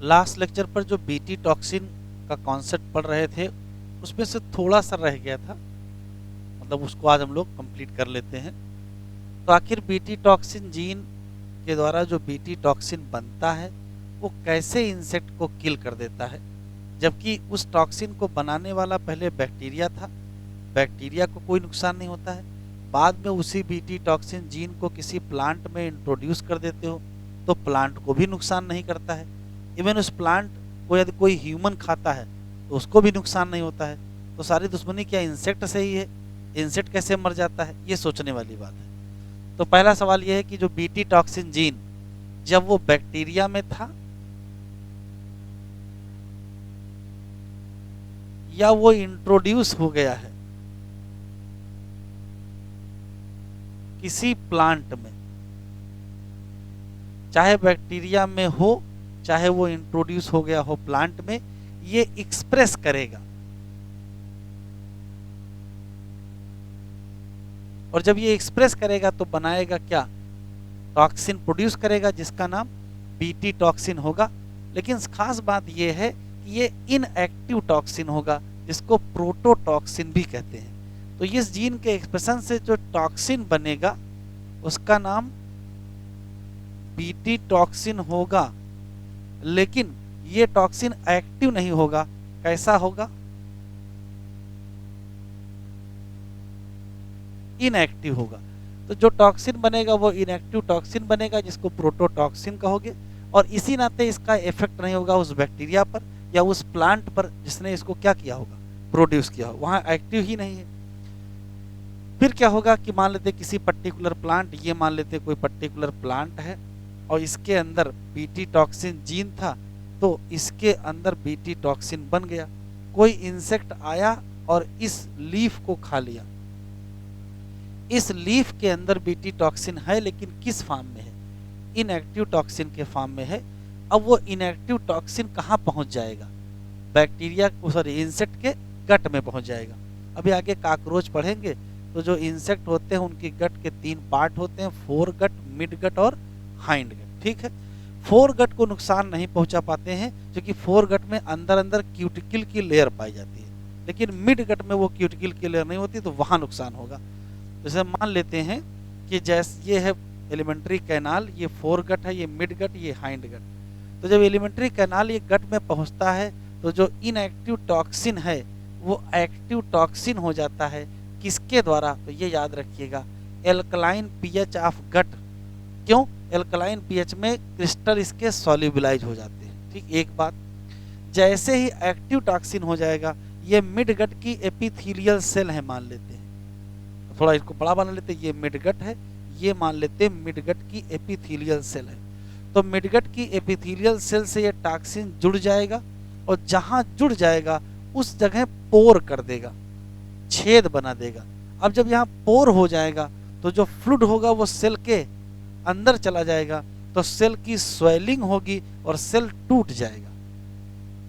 Last lecture पर जो BT toxin का कॉन्सेप्ट पढ़ रहे थे उसमें से थोड़ा सा रह गया था, मतलब उसको आज हम लोग कंप्लीट कर लेते हैं। तो आखिर बीटी टॉक्सिन जीन के द्वारा जो बीटी टॉक्सिन बनता है वो कैसे इंसेक्ट को किल कर देता है, जबकि उस टॉक्सिन को बनाने वाला पहले बैक्टीरिया था। बैक्टीरिया को कोई नुकसान नहीं होता है, बाद में उसी बीटी टॉक्सिन जीन को किसी प्लांट में इंट्रोड्यूस कर देते हो तो प्लांट को भी नुकसान नहीं करता है। इवन उस प्लांट को यदि कोई ह्यूमन खाता है तो उसको भी नुकसान नहीं होता है। तो सारी दुश्मनी क्या इंसेक्ट से ही है? इंसेक्ट कैसे मर जाता है, ये सोचने वाली बात है। तो पहला सवाल यह है कि जो बीटी टॉक्सिन जीन जब वो बैक्टीरिया में था या वो इंट्रोड्यूस हो गया है किसी प्लांट में, चाहे बैक्टीरिया में हो चाहे वो इंट्रोड्यूस हो गया हो प्लांट में, ये एक्सप्रेस करेगा। और जब ये एक्सप्रेस करेगा तो बनाएगा क्या? टॉक्सिन प्रोड्यूस करेगा जिसका नाम बीटी टॉक्सिन होगा। लेकिन खास बात यह है कि ये इनएक्टिव टॉक्सिन होगा जिसको प्रोटोटॉक्सिन भी कहते हैं। तो इस जीन के एक्सप्रेशन से जो टॉक्सिन बनेगा उसका नाम बीटी टॉक्सिन होगा, लेकिन ये टॉक्सिन एक्टिव नहीं होगा। कैसा होगा? इनएक्टिव होगा। तो जो टॉक्सिन बनेगा वो इनएक्टिव टॉक्सिन बनेगा जिसको प्रोटोटॉक्सिन कहोगे, और इसी नाते इसका इफेक्ट नहीं होगा उस बैक्टीरिया पर या उस प्लांट पर जिसने इसको क्या किया होगा, प्रोड्यूस किया होगा, वहां एक्टिव ही नहीं है। फिर क्या होगा कि मान लेते किसी पर्टिकुलर प्लांट, ये मान लेते कोई पर्टिकुलर प्लांट है और इसके अंदर बीटी टॉक्सिन जीन था, तो इसके अंदर बीटी टॉक्सिन बन गया। कोई इंसेक्ट आया और इस लीफ को खा लिया। इस लीफ के अंदर बीटी टॉक्सिन है, लेकिन किस फॉर्म में है? इनएक्टिव टॉक्सिन के फॉर्म में है। अब वो इनएक्टिव टॉक्सिन कहाँ पहुंच जाएगा? बैक्टीरिया को, सॉरी, इंसेक्ट के गट में पहुंच जाएगा। अभी आगे काकरोच पढ़ेंगे तो जो इंसेक्ट होते हैं उनकी गट के 3 पार्ट होते हैं, फोर गट, मिड गट और हाइंड गट। ठीक है, फोर गट को नुकसान नहीं पहुंचा पाते हैं क्योंकि फोर गट में अंदर अंदर क्यूटिकल की लेयर पाई जाती है, लेकिन मिड गट में वो क्यूटिकल की लेयर नहीं होती, तो वहां नुकसान होगा। जैसे मान लेते हैं कि जैसे ये है एलिमेंट्री कैनाल, ये फोर गट है, ये मिड गट, ये हाइंड गट। तो जब एलिमेंट्री कैनाल ये गट में पहुंचता है तो जो इनएक्टिव टॉक्सिन है वो एक्टिव टॉक्सिन हो जाता है। किसके द्वारा? तो ये याद रखिएगा, एल्कलाइन पीएच ऑफ गट। क्यों? एल्कलाइन पीएच में क्रिस्टल इसके सॉल्युबलाइज हो जाते हैं। ठीक, एक बात। जैसे ही एक्टिव टॉक्सिन हो जाएगा, ये मिड गट की एपिथेलियल सेल है मान लेते हैं, थोड़ा इसको बड़ा बना लेते हैं, ये मिडगट है, ये मान लेते हैं मिडगट की एपिथेलियल सेल है। तो मिडगट की एपिथेलियल सेल से ये टॉक्सिन जुड़ जाएगा और जहां जुड़ जाएगा उस जगह पोर कर देगा, छेद बना देगा। अब जब यहाँ पोर हो जाएगा तो जो फ्लूइड होगा वो सेल के अंदर चला जाएगा, तो सेल की स्वेलिंग होगी और सेल टूट जाएगा।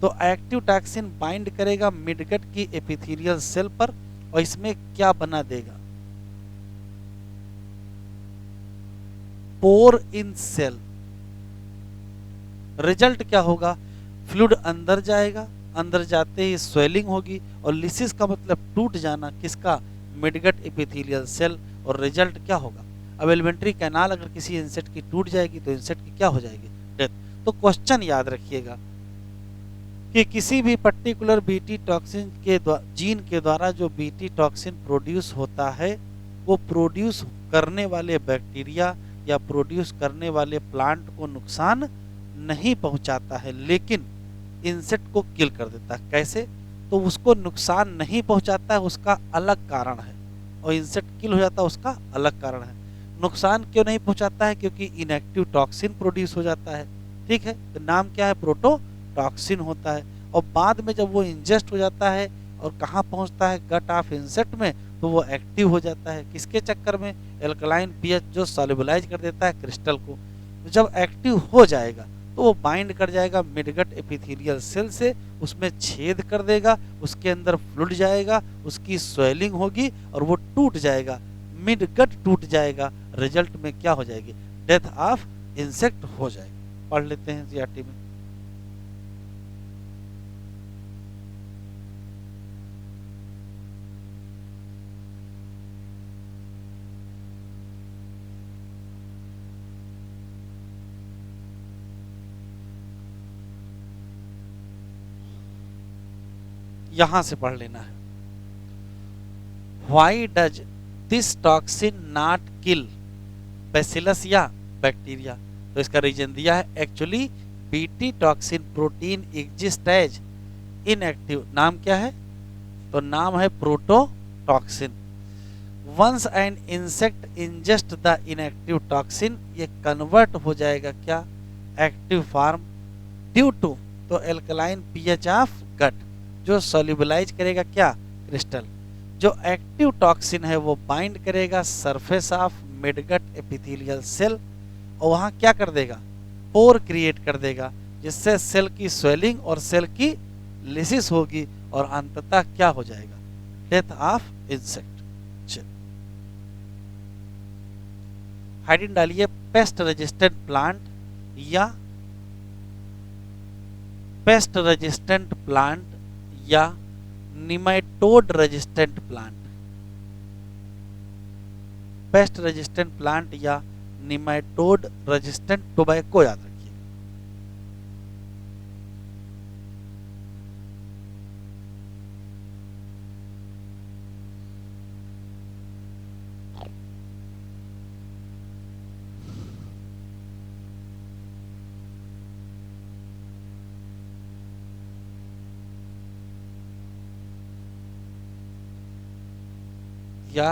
तो एक्टिव टॉक्सिन बाइंड करेगा मिडगट की एपिथेलियल सेल पर और इसमें क्या बना देगा? पोर इन सेल। रिजल्ट क्या होगा? फ्लूइड अंदर जाएगा, अंदर जाते ही स्वेलिंग होगी और लिसिस का मतलब टूट जाना, किसका? Midgut epithelial cell. और रिजल्ट क्या होगा? अब एलिमेंट्री कैनाल अगर किसी इंसेक्ट की टूट जाएगी तो इंसेक्ट की क्या हो जाएगी? डेथ। तो क्वेश्चन याद रखिएगा कि किसी भी पर्टिकुलर बीटी टॉक्सिन के जीन के द्वारा जो बीटी टॉक्सिन प्रोड्यूस होता है वो प्रोड्यूस करने वाले बैक्टीरिया या प्रोड्यूस करने वाले प्लांट को नुकसान नहीं पहुंचाता है, लेकिन इंसेक्ट को किल कर देता है। कैसे? तो उसको नुकसान नहीं पहुंचाता है, उसका अलग कारण है, और इंसेक्ट किल हो जाता है, उसका अलग कारण है। नुकसान क्यों नहीं पहुंचाता है? क्योंकि इनएक्टिव टॉक्सिन प्रोड्यूस हो जाता है। ठीक है, तो नाम क्या है? प्रोटोटॉक्सिन होता है। और बाद में जब वो इंजेस्ट हो जाता है और कहाँ पहुंचता है? गट ऑफ इंसेक्ट में, तो वो एक्टिव हो जाता है। किसके चक्कर में? एल्कलाइन पीएच जो सॉल्युबलाइज कर देता है क्रिस्टल को। तो जब एक्टिव हो जाएगा तो वो बाइंड कर जाएगा मिडगट एपिथेलियल सेल से, उसमें छेद कर देगा, उसके अंदर फ्लूइड जाएगा, उसकी स्वेलिंग होगी और वो टूट जाएगा, मिडगट टूट जाएगा। रिजल्ट में क्या हो जाएगी? डेथ ऑफ इंसेक्ट हो जाएगी। पढ़ लेते हैं सीआरटी में। यहां से पढ़ लेना है। Why does this toxin not kill bacillus या बैक्टीरिया? तो इसका रीजन दिया है, actually BT toxin protein exist as inactive. नाम क्या है? तो नाम है prototoxin. Once an insect ingest the inactive toxin, ये कन्वर्ट हो जाएगा क्या? एक्टिव फॉर्म ड्यू टू, तो एल्कलाइन पीएच ऑफ गट, जो सॉल्युबलाइज करेगा क्या? क्रिस्टल। जो एक्टिव टॉक्सिन है वो बाइंड करेगा surface of midgut epithelial cell, और वहां क्या कर देगा? पोर क्रिएट कर देगा, जिससे सेल की स्वेलिंग और सेल की लिसिस होगी, और अंततः क्या हो जाएगा? Death of insect. हेडिंग डालिए, पेस्ट रेजिस्टेंट प्लांट या पेस्ट रेजिस्टेंट प्लांट या nematode resistant plant. Pest resistant plant या निमेटोड रेजिस्टेंट टोबैको याद रखिए। या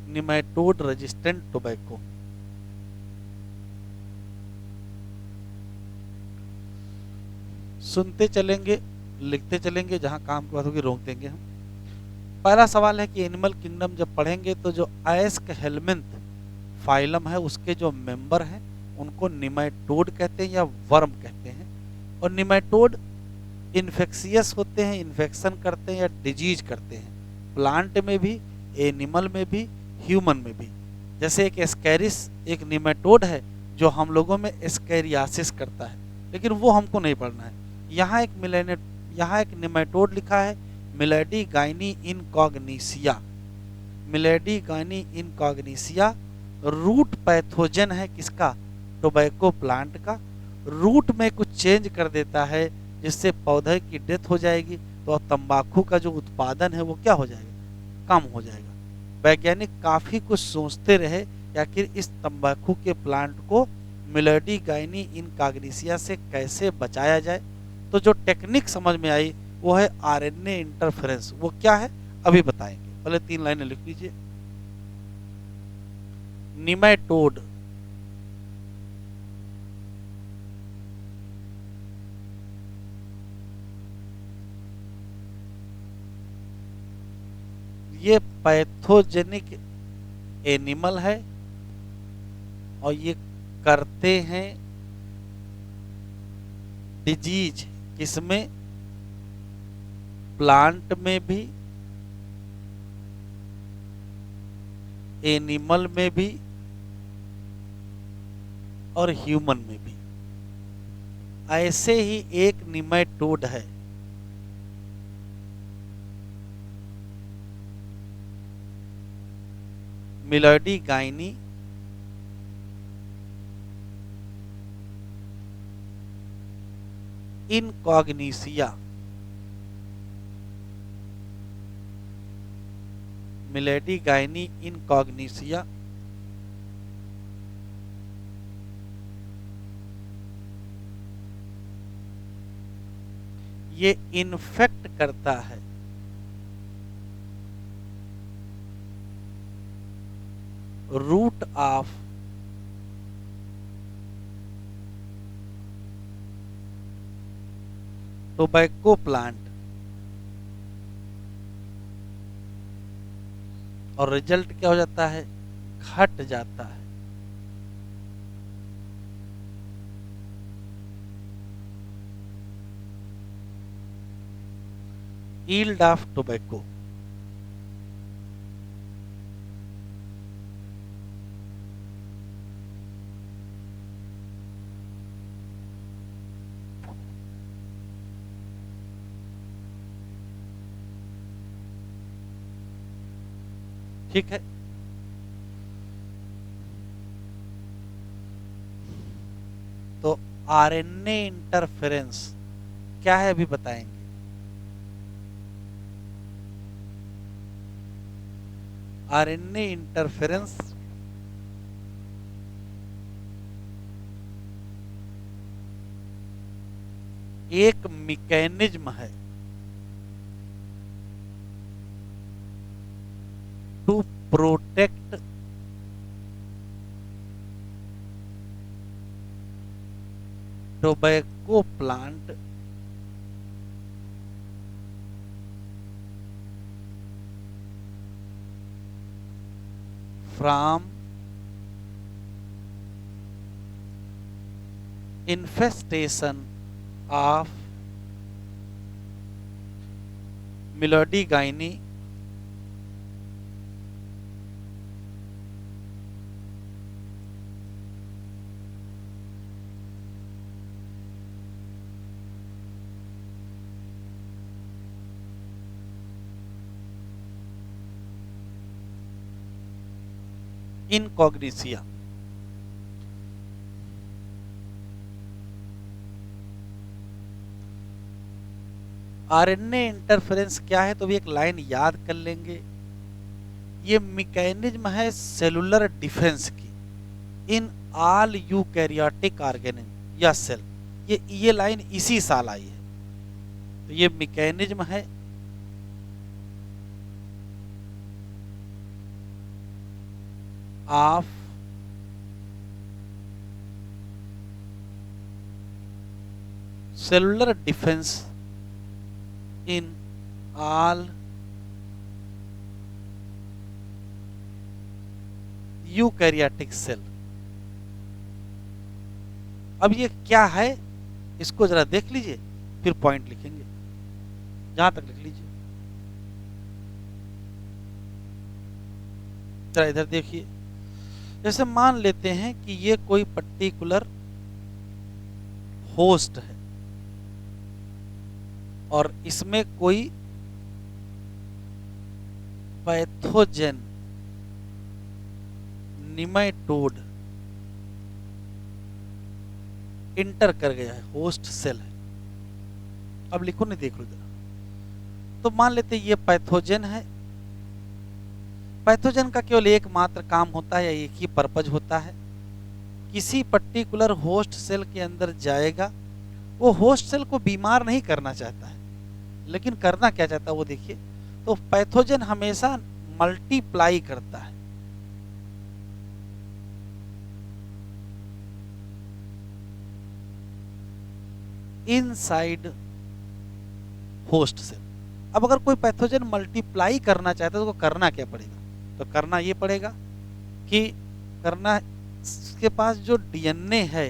निमेटोड रेजिस्टेंट टोबैको। सुनते चलेंगे, लिखते चलेंगे, जहां काम की बात होगी रोक देंगे हम। पहला सवाल है कि एनिमल किंगडम जब पढ़ेंगे तो जो एस्क हेलमिंथ फाइलम है उसके जो मेंबर हैं उनको निमेटोड कहते हैं या वर्म कहते हैं। और निमेटोड इन्फेक्शियस होते हैं, इन्फेक्शन करते हैं या डिजीज करते हैं, प्लांट में भी, एनिमल में भी, ह्यूमन में भी। जैसे एक एस्कैरिस एक निमेटोड है जो हम लोगों में एस्कैरियासिस करता है, लेकिन वो हमको नहीं पढ़ना है। यहाँ एक निमेटोड लिखा है, Meloidogyne incognita. Meloidogyne incognita root pathogen है किसका? टोबैको प्लांट का। रूट में कुछ चेंज कर देता है जिससे पौधे की डेथ हो जाएगी, तो तंबाकू का जो उत्पादन है वो क्या हो जाएगा? कम हो जाएगा। वैज्ञानिक काफी कुछ सोचते रहे कि आखिर इस तंबाकू के प्लांट को मिलेडी गाइनी इनकॉग्निसिया से कैसे बचाया जाए। तो जो टेक्निक समझ में आई वो है आरएनए इंटरफेरेंस। वो क्या है अभी बताएंगे, पहले 3 लाइनें लिख लीजिए। निमेटोड ये पैथोजेनिक एनिमल है और ये करते हैं डिजीज, किसमें? प्लांट में भी, एनिमल में भी और ह्यूमन में भी। ऐसे ही एक निमेटोड है, Meloidogyne incognita. Meloidogyne incognita ये इन्फेक्ट करता है रूट ऑफ टोबैको प्लांट, और रिजल्ट क्या हो जाता है? घट जाता है। Yield of tobacco. ठीक है। तो आरएनए इंटरफेरेंस क्या है अभी बताएंगे। आरएनए इंटरफेरेंस एक मैकेनिज्म है to protect tobacco plant from infestation of Melody Gyne incognitia। RNA interference क्या है तो भी एक लाइन याद कर लेंगे। ये मैकेनिज्म है सेलुलर डिफेंस की इन ऑल यूकैरियोटिक ऑर्गेनिज्म या सेल। ये लाइन इसी साल आई है। तो ये मैकेनिज्म है of cellular defence in all eukaryotic cell. अब ये क्या है इसको जरा देख लीजिए, फिर पॉइंट लिखेंगे। जहां तक लिख लीजिए, जरा इधर देखिए। जैसे मान लेते हैं कि ये कोई पर्टिकुलर होस्ट है और इसमें कोई पैथोजेन निमेटोड इंटर कर गया है, होस्ट सेल है। अब लिखो नहीं, देख लो जरा। तो मान लेते ये पैथोजेन है। पैथोजेन का केवल एकमात्र काम होता है या एक ही पर्पज होता है, किसी पर्टिकुलर होस्ट सेल के अंदर जाएगा। वो होस्ट सेल को बीमार नहीं करना चाहता है, लेकिन करना क्या चाहता है वो देखिए। तो पैथोजेन हमेशा मल्टीप्लाई करता है। Inside host cell. अब अगर कोई पैथोजेन मल्टीप्लाई करना चाहता है तो करना क्या पड़ेगा? तो करना ये पड़ेगा कि करना इसके पास जो डीएनए है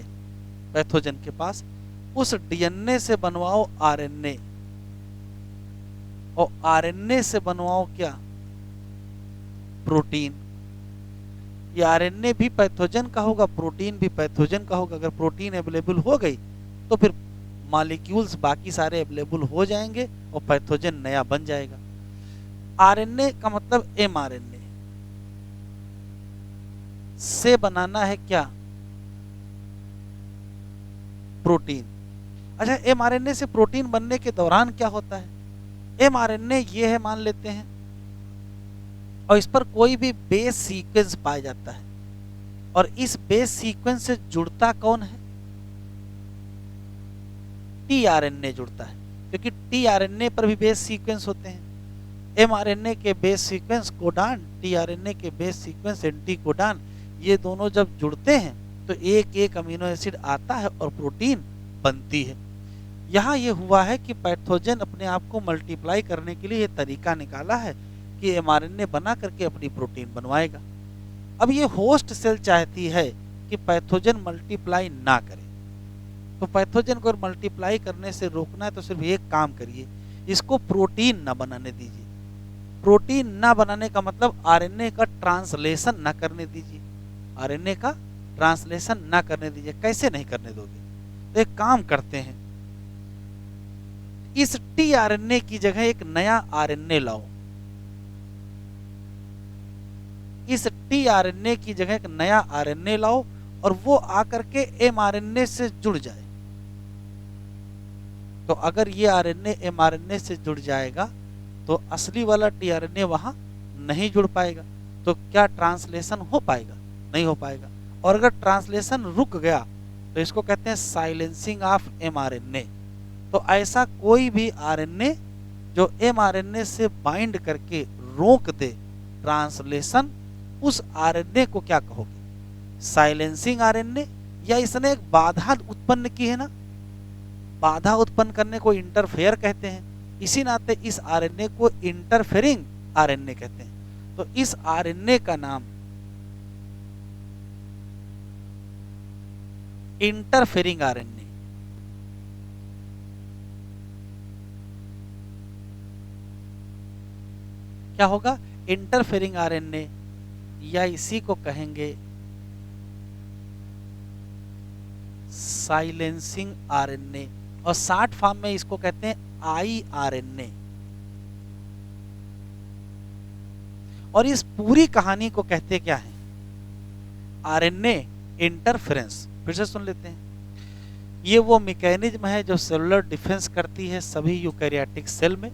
पैथोजेन के पास, उस डीएनए से बनवाओ आरएनए, और आरएनए से बनवाओ क्या? प्रोटीन। ये आरएनए भी पैथोजन का होगा, प्रोटीन भी पैथोजन का होगा। अगर प्रोटीन अवेलेबल हो गई तो फिर मॉलिक्यूल्स बाकी सारे अवेलेबल हो जाएंगे और पैथोजन नया बन जाएगा। आरएनए का मतलब एमआरएनए से बनाना है क्या? प्रोटीन। अच्छा, एमआरएनए से प्रोटीन बनने के दौरान क्या होता है? एमआरएनए ये है मान लेते हैं, और इस पर कोई भी बेस सीक्वेंस पाया जाता है, और इस बेस सीक्वेंस से जुड़ता कौन है? टीआरएनए जुड़ता है, क्योंकि टीआरएनए पर भी बेस सीक्वेंस होते हैं। एमआरएनए के बेस सीक्वेंस कोडान, टीआरएनए के बेस सीक्वेंस एंटी कोडान, ये दोनों जब जुड़ते हैं तो एक एक अमीनो एसिड आता है और प्रोटीन बनती है। यहाँ ये हुआ है कि पैथोजन अपने आप को मल्टीप्लाई करने के लिए ये तरीका निकाला है कि एमआरएनए बना करके अपनी प्रोटीन बनवाएगा। अब ये होस्ट सेल चाहती है कि पैथोजन मल्टीप्लाई ना करे, तो पैथोजन को मल्टीप्लाई करने से रोकना है तो सिर्फ एक काम करिए, इसको प्रोटीन ना बनाने दीजिए। प्रोटीन ना बनाने का मतलब आरएनए का ट्रांसलेशन ना करने दीजिए। आरएनए का ट्रांसलेशन ना करने दीजिए। कैसे नहीं करने दोगे? तो एक काम करते हैं, इस टीआरएनए की जगह एक नया आरएनए लाओ। इस टीआरएनए की जगह एक नया आरएनए लाओ और वो आकर के एमआरएनए से जुड़ जाए। तो अगर ये आरएनए एमआरएनए से जुड़ जाएगा तो असली वाला टीआरएनए वहां नहीं जुड़ पाएगा, तो क्या ट्रांसलेशन हो पाएगा? नहीं हो पाएगा। और अगर ट्रांसलेशन रुक गया तो इसको कहते हैं साइलेंसिंग ऑफ एमआरएनए। तो ऐसा कोई भी आरएनए जो एमआरएनए से बाइंड करके रोक दे ट्रांसलेशन, उस आरएनए को क्या कहोगे? साइलेंसिंग आरएनए, या इसने एक बाधा उत्पन्न की है ना, बाधा उत्पन्न करने को इंटरफेयर कहते हैं, इसी नाते इस आरएनए को इंटरफेरिंग आरएनए कहते हैं। तो इस आरएनए का नाम इंटरफेरिंग आरएनए। क्या होगा? इंटरफेरिंग आरएनए, या इसी को कहेंगे साइलेंसिंग आरएनए, और शॉर्ट फॉर्म में इसको कहते हैं आईआरएनए। और इस पूरी कहानी को कहते क्या है? RNA interference. फिर से सुन लेते हैं। ये वो मैकेनिज्म है जो सेलुलर डिफेंस करती है सभी यूकैरियोटिक सेल में।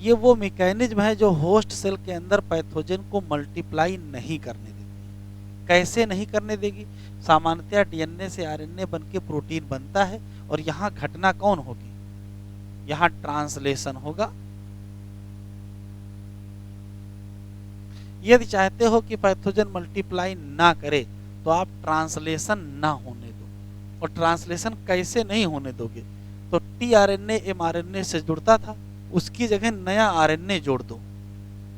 ये वो मैकेनिज्म है जो होस्ट सेल के अंदर पैथोजन को मल्टीप्लाई नहीं करने देती। कैसे नहीं करने देगी? सामान्यतः डीएनए से आरएनए बनके प्रोटीन बनता है, और यहाँ घटना कौन होगी? यहाँ ट्रांसलेशन होगा। यदि चाहते हो कि पैथोजन मल्टीप्लाई ना करे तो आप ट्रांसलेशन ना होने दो। और ट्रांसलेशन कैसे नहीं होने दोगे? तो टीआरएनए एमआरएनए से जुड़ता था, उसकी जगह नया आरएनए जोड़ दो।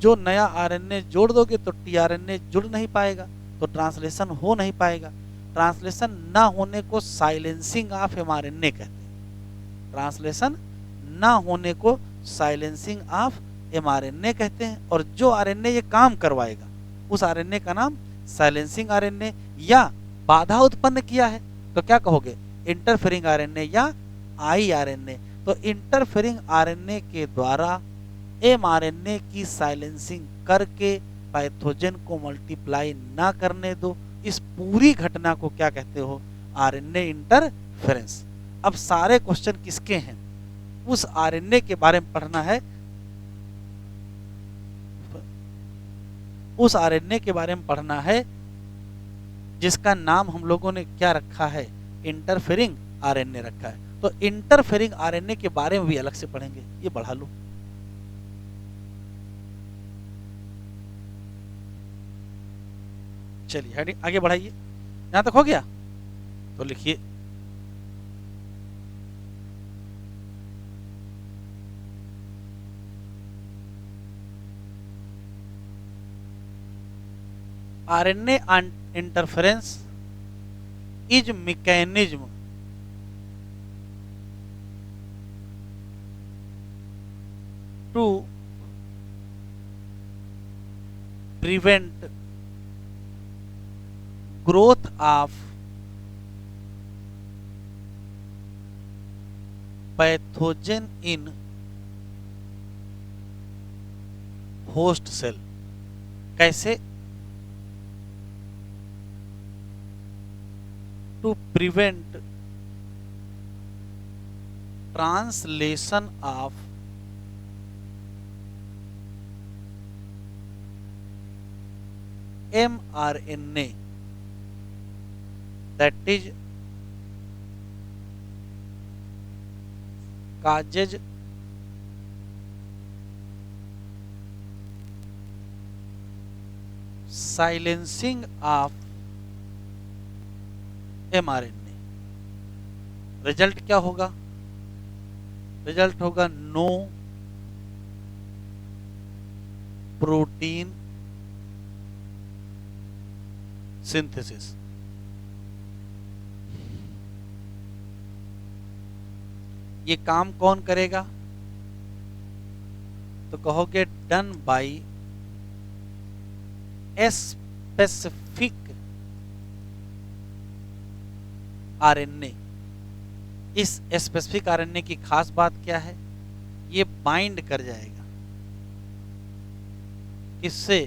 जो नया आरएनए जोड़ दोगे तो टीआरएनए जुड़ नहीं पाएगा, तो ट्रांसलेशन हो नहीं पाएगा। ट्रांसलेशन ना होने को साइलेंसिंग ऑफ एमआरएनए कहते हैं। ट्रांसलेशन ना होने को साइलेंसिंग ऑफ एमआरएनए कहते हैं। और जो आरएनए ये काम करवाएगा उस आरएनए का नाम साइलेंसिंग आरएनए, या बाधा उत्पन्न किया है तो क्या कहोगे? इंटरफेरिंग आरएनए या आईआरएनए। तो इंटरफेरिंग आरएनए के द्वारा एमआरएनए की साइलेंसिंग करके पैथोजन को मल्टीप्लाई ना करने दो। इस पूरी घटना को क्या कहते हो? RNA interference. अब सारे क्वेश्चन किसके हैं? उस आरएनए के बारे में पढ़ना है। उस आरएनए के बारे में पढ़ना है जिसका नाम हम लोगों ने क्या रखा है? इंटरफेरिंग आरएनए रखा है। तो इंटरफेरिंग आरएनए के बारे में भी अलग से पढ़ेंगे। ये बढ़ा लो। चलिए हेडिंग आगे बढ़ाइए। यहां तक हो गया तो लिखिए RNA interference is mechanism to prevent growth of pathogen in host cell। कैसे? to prevent translation of mRNA, that is causes silencing of mRNA। Result क्या होगा? रिजल्ट होगा नो प्रोटीन सिंथेसिस। ये काम कौन करेगा? तो कहोगे डन बाय स्पेसिफिक आरएनए। इस स्पेसिफिक आरएनए की खास बात क्या है? ये बाइंड कर जाएगा किससे?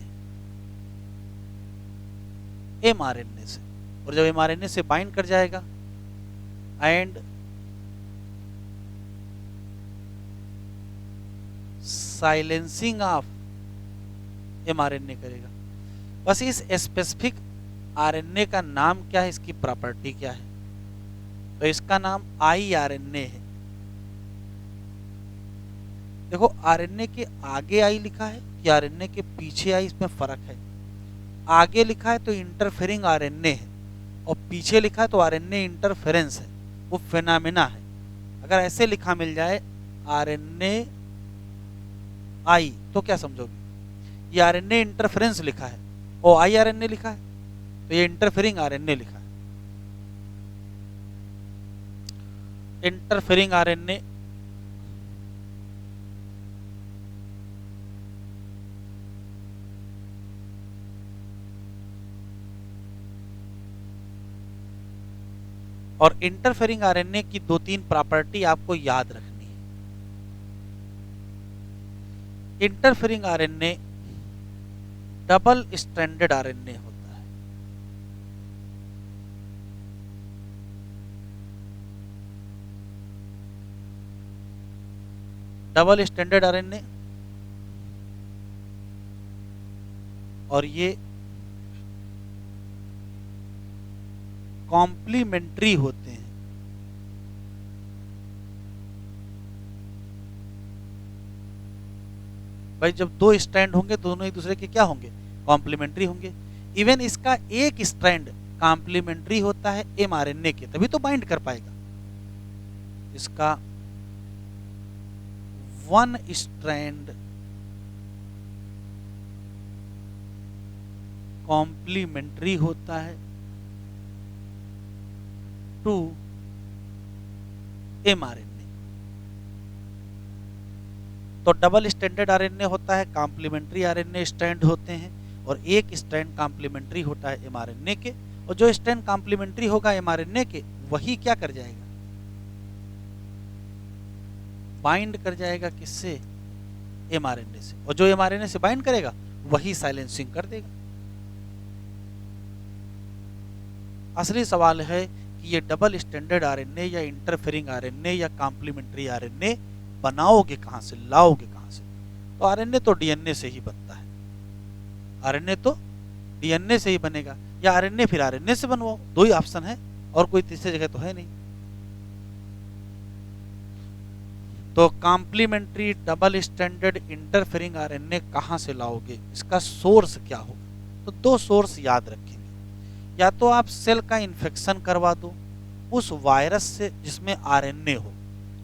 mRNA से, और जब mRNA से बाइंड कर जाएगा एंड साइलेंसिंग ऑफ mRNA करेगा। बस इस स्पेसिफिक आरएनए का नाम क्या है, इसकी प्रॉपर्टी क्या है, तो इसका नाम iRNA है। देखो आरएनए के आगे आई लिखा है कि आरएनए के पीछे आई, इसमें फर्क है। आगे लिखा है तो इंटरफेरिंग आरएनए है, और पीछे लिखा है तो आरएनए इंटरफेरेंस है, वो फेनामिना है। अगर ऐसे लिखा मिल जाए आरएनए आई तो क्या समझोगे, ये आरएनए इंटरफेरेंस लिखा है और आई आरएनए लिखा है, तो ये इंटरफेरिंग आरएनए लिखा है। इंटरफेरिंग आरएनए और इंटरफेरिंग आरएनए की 2-3 प्रॉपर्टी आपको याद रखनी है। Interfering RNA double stranded RNA होता है। डबल स्ट्रैंडेड आरएनए, और ये कॉम्प्लीमेंट्री होते हैं। भाई जब 2 स्ट्रैंड होंगे दोनों एक दूसरे के क्या होंगे, कॉम्प्लीमेंट्री होंगे। इवन इसका एक स्ट्रैंड कॉम्प्लीमेंट्री होता है mRNA के, तभी तो बाइंड कर पाएगा। इसका 1 स्ट्रैंड कॉम्प्लीमेंट्री होता है टू mRNA। तो डबल स्ट्रैंडेड आरएनए होता है, कॉम्प्लीमेंट्री आरएनए स्ट्रैंड होते हैं, और एक स्ट्रैंड कॉम्प्लीमेंट्री होता है mRNA के, और जो स्ट्रैंड कॉम्प्लीमेंट्री होगा mRNA के वही क्या कर जाएगा, बाइंड कर जाएगा किससे, mRNA से, और जो mRNA से बाइंड करेगा वही साइलेंसिंग कर देगा। असली सवाल है कि ये डबल स्ट्रैंडेड आरएनए या इंटरफेरिंग आरएनए या कॉम्प्लीमेंट्री आरएनए बनाओगे कहां से, लाओगे कहां से। तो आरएनए तो डीएनए से ही बनता है, आरएनए तो डीएनए से ही बनेगा, या आरएनए फिर आरएनए से बनवाओ, 2 ही ऑप्शन है, और कोई तीसरी जगह तो है नहीं। तो complementary double stranded interfering RNA कहां से लाओगे, इसका सोर्स क्या होगा। तो 2 सोर्स याद रखेंगे, या तो आप सेल का इन्फेक्शन करवा दो उस वायरस से जिसमें आरएनए हो,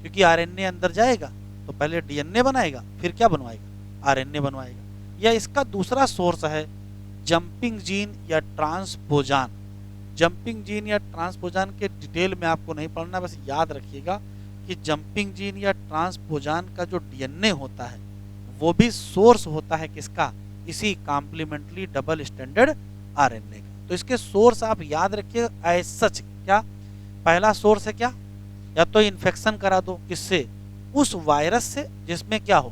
क्योंकि आरएनए अंदर जाएगा तो पहले डीएनए बनाएगा, फिर क्या बनवाएगा, आरएनए बनवाएगा। या इसका दूसरा सोर्स है जंपिंग जीन या ट्रांसपोजान। जंपिंग जीन या ट्रांसपोजान के डिटेल में आपको नहीं पढ़ना, बस याद रखिएगा कि जंपिंग जीन या ट्रांसपोजान का जो डीएनए होता है वो भी सोर्स होता है किसका, इसी कॉम्प्लीमेंट्री डबल स्ट्रैंडेड आरएनए का। तो इसके सोर्स आप याद रखिए एज सच। क्या पहला सोर्स है, क्या, या तो इन्फेक्शन करा दो किससे, उस वायरस से जिसमें क्या हो,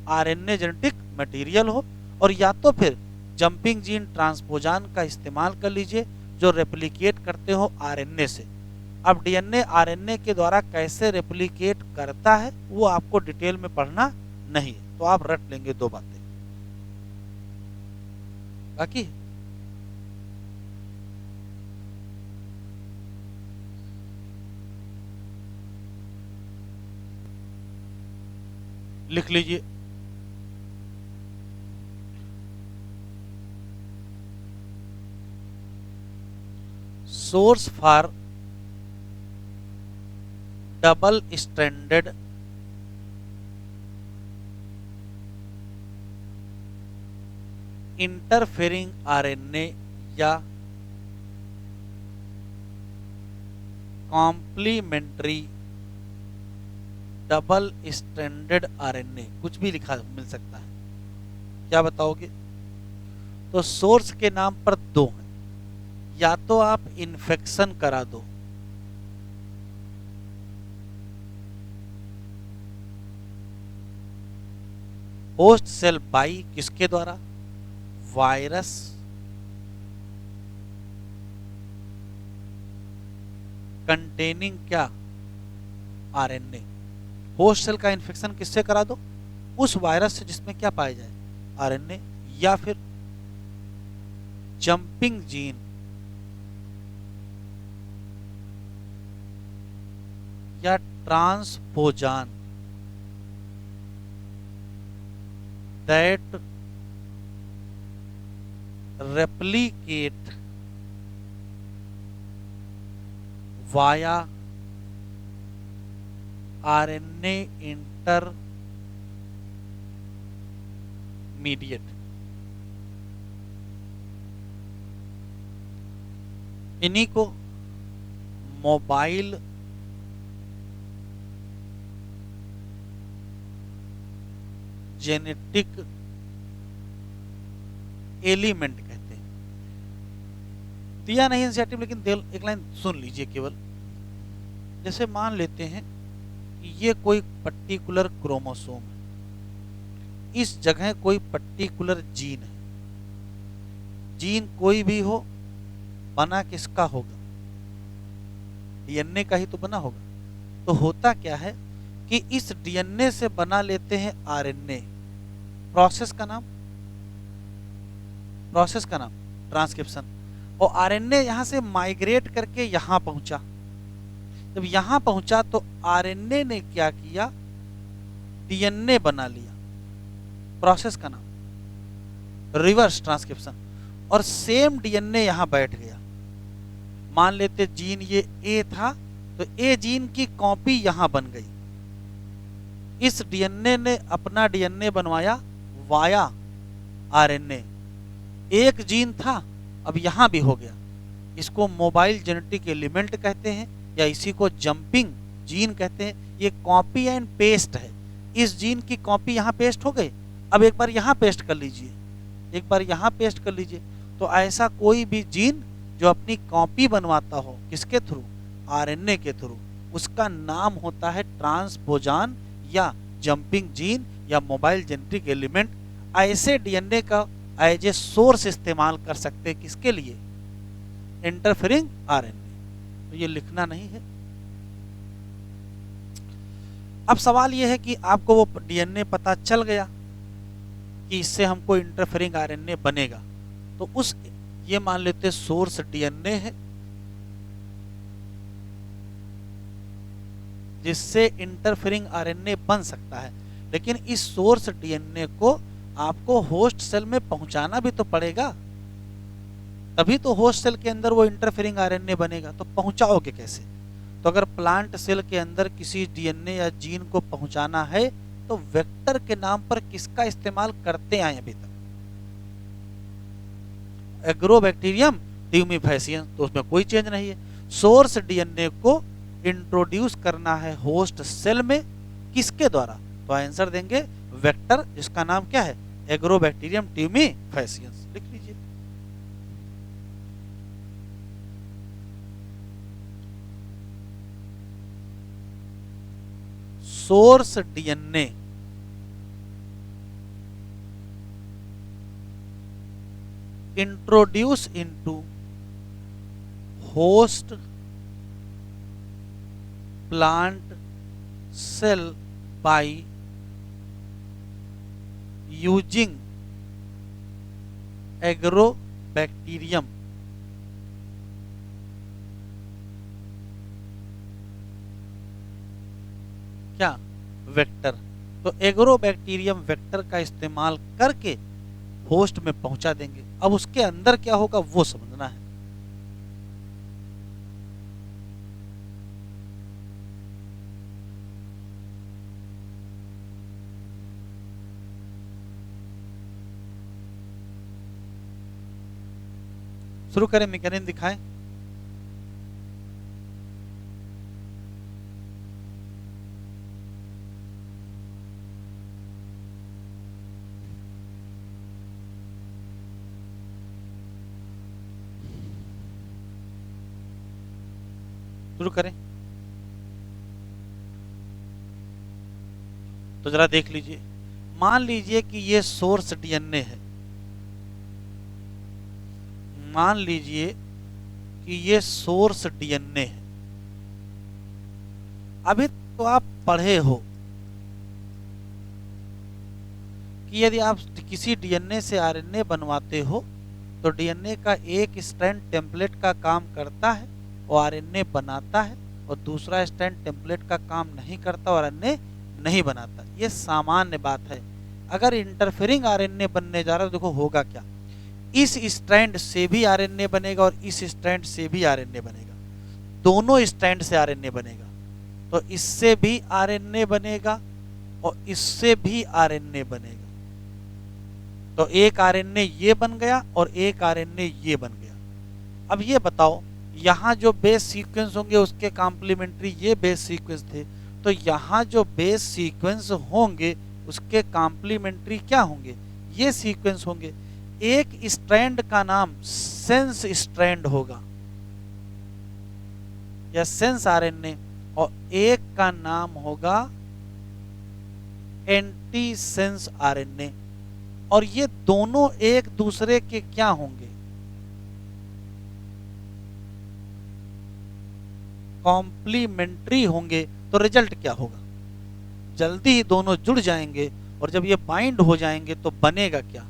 आरएनए जेनेटिक मटेरियल हो, और या तो फिर जंपिंग जीन ट्रांसपोजान का इस्तेमाल कर लीजिए जो रेप्लिकेट करते हो आरएनए से। अब डीएनए आरएनए के द्वारा कैसे रेप्लिकेट करता है वो आपको डिटेल में पढ़ना नहीं है, तो आप रट लेंगे 2 बातें बाकी। लिख लीजिए, source for double stranded interfering RNA या कॉम्प्लीमेंट्री डबल स्ट्रैंडेड आरएनए, कुछ भी लिखा मिल सकता है, क्या बताओगे। तो सोर्स के नाम पर 2 हैं, या तो आप इन्फेक्शन करा दो, होस्ट सेल बाई किसके द्वारा, वायरस कंटेनिंग क्या, आरएनए। होस्ट सेल का इन्फेक्शन किससे करा दो, उस वायरस से जिसमें क्या पाया जाए, आरएनए, या फिर जंपिंग जीन, या ट्रांसपोजान that replicate via RNA intermediate। इन्हीं को मोबाइल जेनेटिक एलिमेंट कहते हैं। दिया नहीं एनसीईआरटी, लेकिन एक लाइन सुन लीजिए केवल। जैसे मान लेते हैं कि ये कोई पर्टिकुलर क्रोमोसोम है, इस जगह कोई पर्टिकुलर जीन है। जीन कोई भी हो, बना किसका होगा, डीएनए का ही तो बना होगा। तो होता क्या है कि इस डीएनए से बना लेते हैं आरएनए। प्रोसेस का नाम ट्रांसक्रिप्शन। और आरएनए यहां से माइग्रेट करके यहां पहुंचा। जब यहां पहुंचा तो आरएनए ने क्या किया, डीएनए बना लिया। प्रोसेस का नाम रिवर्स ट्रांसक्रिप्शन। और सेम डीएनए यहां बैठ गया। मान लेते जीन ये ए था, तो ए जीन की कॉपी यहां बन गई। इस डीएनए ने अपना डीएनए बनवाया वाया आरएनए। एक जीन था, अब यहां भी हो गया। इसको मोबाइल जेनेटिक एलिमेंट कहते हैं, या इसी को जंपिंग जीन कहते हैं। ये कॉपी एंड पेस्ट है। इस जीन की कॉपी यहां पेस्ट हो गई। अब एक बार यहां पेस्ट कर लीजिए, एक बार यहां पेस्ट कर लीजिए। तो ऐसा कोई भी जीन जो अपनी कॉपी बनवाता हो, किसके थ्रू, आरएनए के थ्रू, उसका नाम होता है ट्रांसपोजान या जंपिंग जीन या मोबाइल जेनेटिक एलिमेंट। ऐसे डीएनए का एज ए सोर्स इस्तेमाल कर सकते हैं, किसके लिए, इंटरफेरिंग आरएनए। तो ये लिखना नहीं है। अब सवाल ये है कि आपको वो डीएनए पता चल गया कि इससे हमको इंटरफेरिंग आरएनए बनेगा। तो उस ये मान लेते सोर्स डीएनए है जिससे इंटरफेरिंग आरएनए बन सकता है। लेकिन इस सोर्स डीएनए को आपको होस्ट सेल में पहुंचाना भी तो पड़ेगा, तभी तो होस्ट सेल के अंदर वो इंटरफेरिंग आरएनए बनेगा। तो पहुंचाओगे कैसे? तो अगर प्लांट सेल के अंदर किसी डीएनए या जीन को पहुंचाना है तो वेक्टर के नाम पर किसका इस्तेमाल करते आए अभी तक, एग्रोबैक्टीरियम ट्यूमिफेसियंस। तो उसमें कोई चेंज नहीं है। सोर्स डीएनए को इंट्रोड्यूस करना है होस्ट सेल में, किसके द्वारा? तो आंसर देंगे वेक्टर, जिसका नाम क्या है, एग्रोबैक्टीरियम ट्यूमिफेसियंस। लिख लीजिए। Source DNA introduce into host plant cell by using Agrobacterium क्या, वेक्टर। तो एग्रोबैक्टीरियम वेक्टर का इस्तेमाल करके होस्ट में पहुंचा देंगे। अब उसके अंदर क्या होगा वो समझना है। शुरू करें, मैकेनिज्म दिखाएं। शुरू करें। तो जरा देख लीजिए। मान लीजिए कि ये सोर्स डीएनए है, मान लीजिए कि ये सोर्स डीएनए है। अभी तो आप पढ़े हो कि यदि आप किसी डीएनए से आरएनए बनवाते हो तो डीएनए का एक स्ट्रैंड टेम्पलेट का काम करता है और आरएनए बनाता है, और दूसरा स्ट्रैंड टेम्पलेट का काम नहीं करता और आरएनए नहीं बनाता। ये सामान्य बात है। अगर इंटरफेरिंग आरएनए बनने जा रहा है तो देखो होगा क्या, इस स्ट्रैंड से भी आरएनए बनेगा और इस स्ट्रैंड से भी आरएनए बनेगा, दोनों स्ट्रैंड से आरएनए बनेगा। तो इससे भी आरएनए बनेगा और इससे भी आरएनए बनेगा। तो एक आरएनए ये बन गया और एक आरएनए ये बन गया। अब ये बताओ, यहाँ जो बेस सीक्वेंस होंगे उसके कॉम्प्लीमेंट्री ये बेस सीक्वेंस थे, तो यहाँ जो बेस सीक्वेंस होंगे उसके कॉम्प्लीमेंट्री क्या होंगे, ये सीक्वेंस होंगे। एक स्ट्रैंड का नाम सेंस स्ट्रैंड होगा या सेंस आरएनए, और एक का नाम होगा एंटी सेंस आरएनए। और ये दोनों एक दूसरे के क्या होंगे, कॉम्प्लीमेंट्री होंगे। तो रिजल्ट क्या होगा, जल्दी ही दोनों जुड़ जाएंगे, और जब ये बाइंड हो जाएंगे तो बनेगा क्या,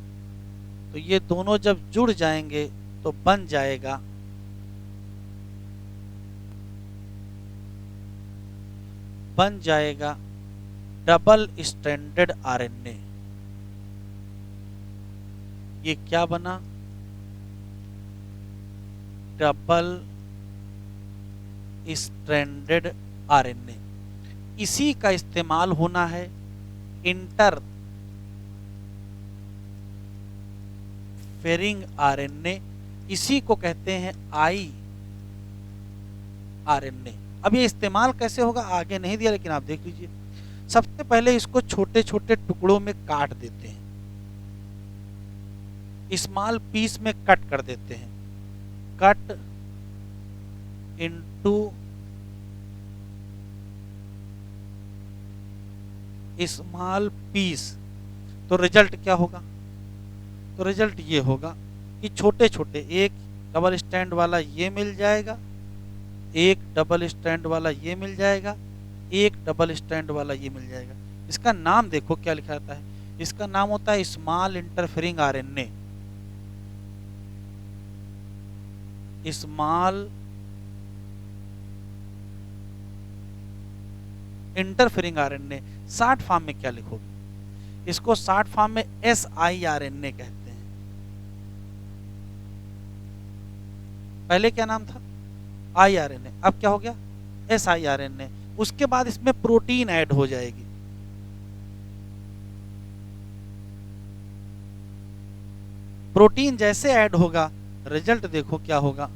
तो ये दोनों जब जुड़ जाएंगे तो बन जाएगा डबल स्ट्रैंडेड आरएनए। ये क्या बना, डबल स्ट्रैंडेड आरएनए। इसी का इस्तेमाल होना है इंटरफेरिंग आरएनए, इसी को कहते हैं आई आरएनए। अब ये इस्तेमाल कैसे होगा आगे नहीं दिया, लेकिन आप देख लीजिए। सबसे पहले इसको छोटे छोटे टुकड़ों में काट देते हैं, स्मॉल पीस में कट कर देते हैं, कट इनटू स्मॉल पीस। तो रिजल्ट क्या होगा, तो रिजल्ट ये होगा कि छोटे छोटे एक डबल स्टैंड वाला ये मिल जाएगा, एक डबल स्टैंड वाला ये मिल जाएगा, एक डबल स्टैंड वाला ये मिल जाएगा। इसका नाम देखो क्या लिखा जाता है, इसका नाम होता है small interfering RNA, small interfering RNA. Short form में क्या लिखोगे, इसको शॉर्ट फॉर्म में SIRNA कहते हैं। पहले क्या नाम था, IRNA, अब क्या हो गया SIRNA। उसके बाद इसमें प्रोटीन ऐड हो जाएगी, प्रोटीन जैसे ऐड होगा रिजल्ट देखो क्या होगा,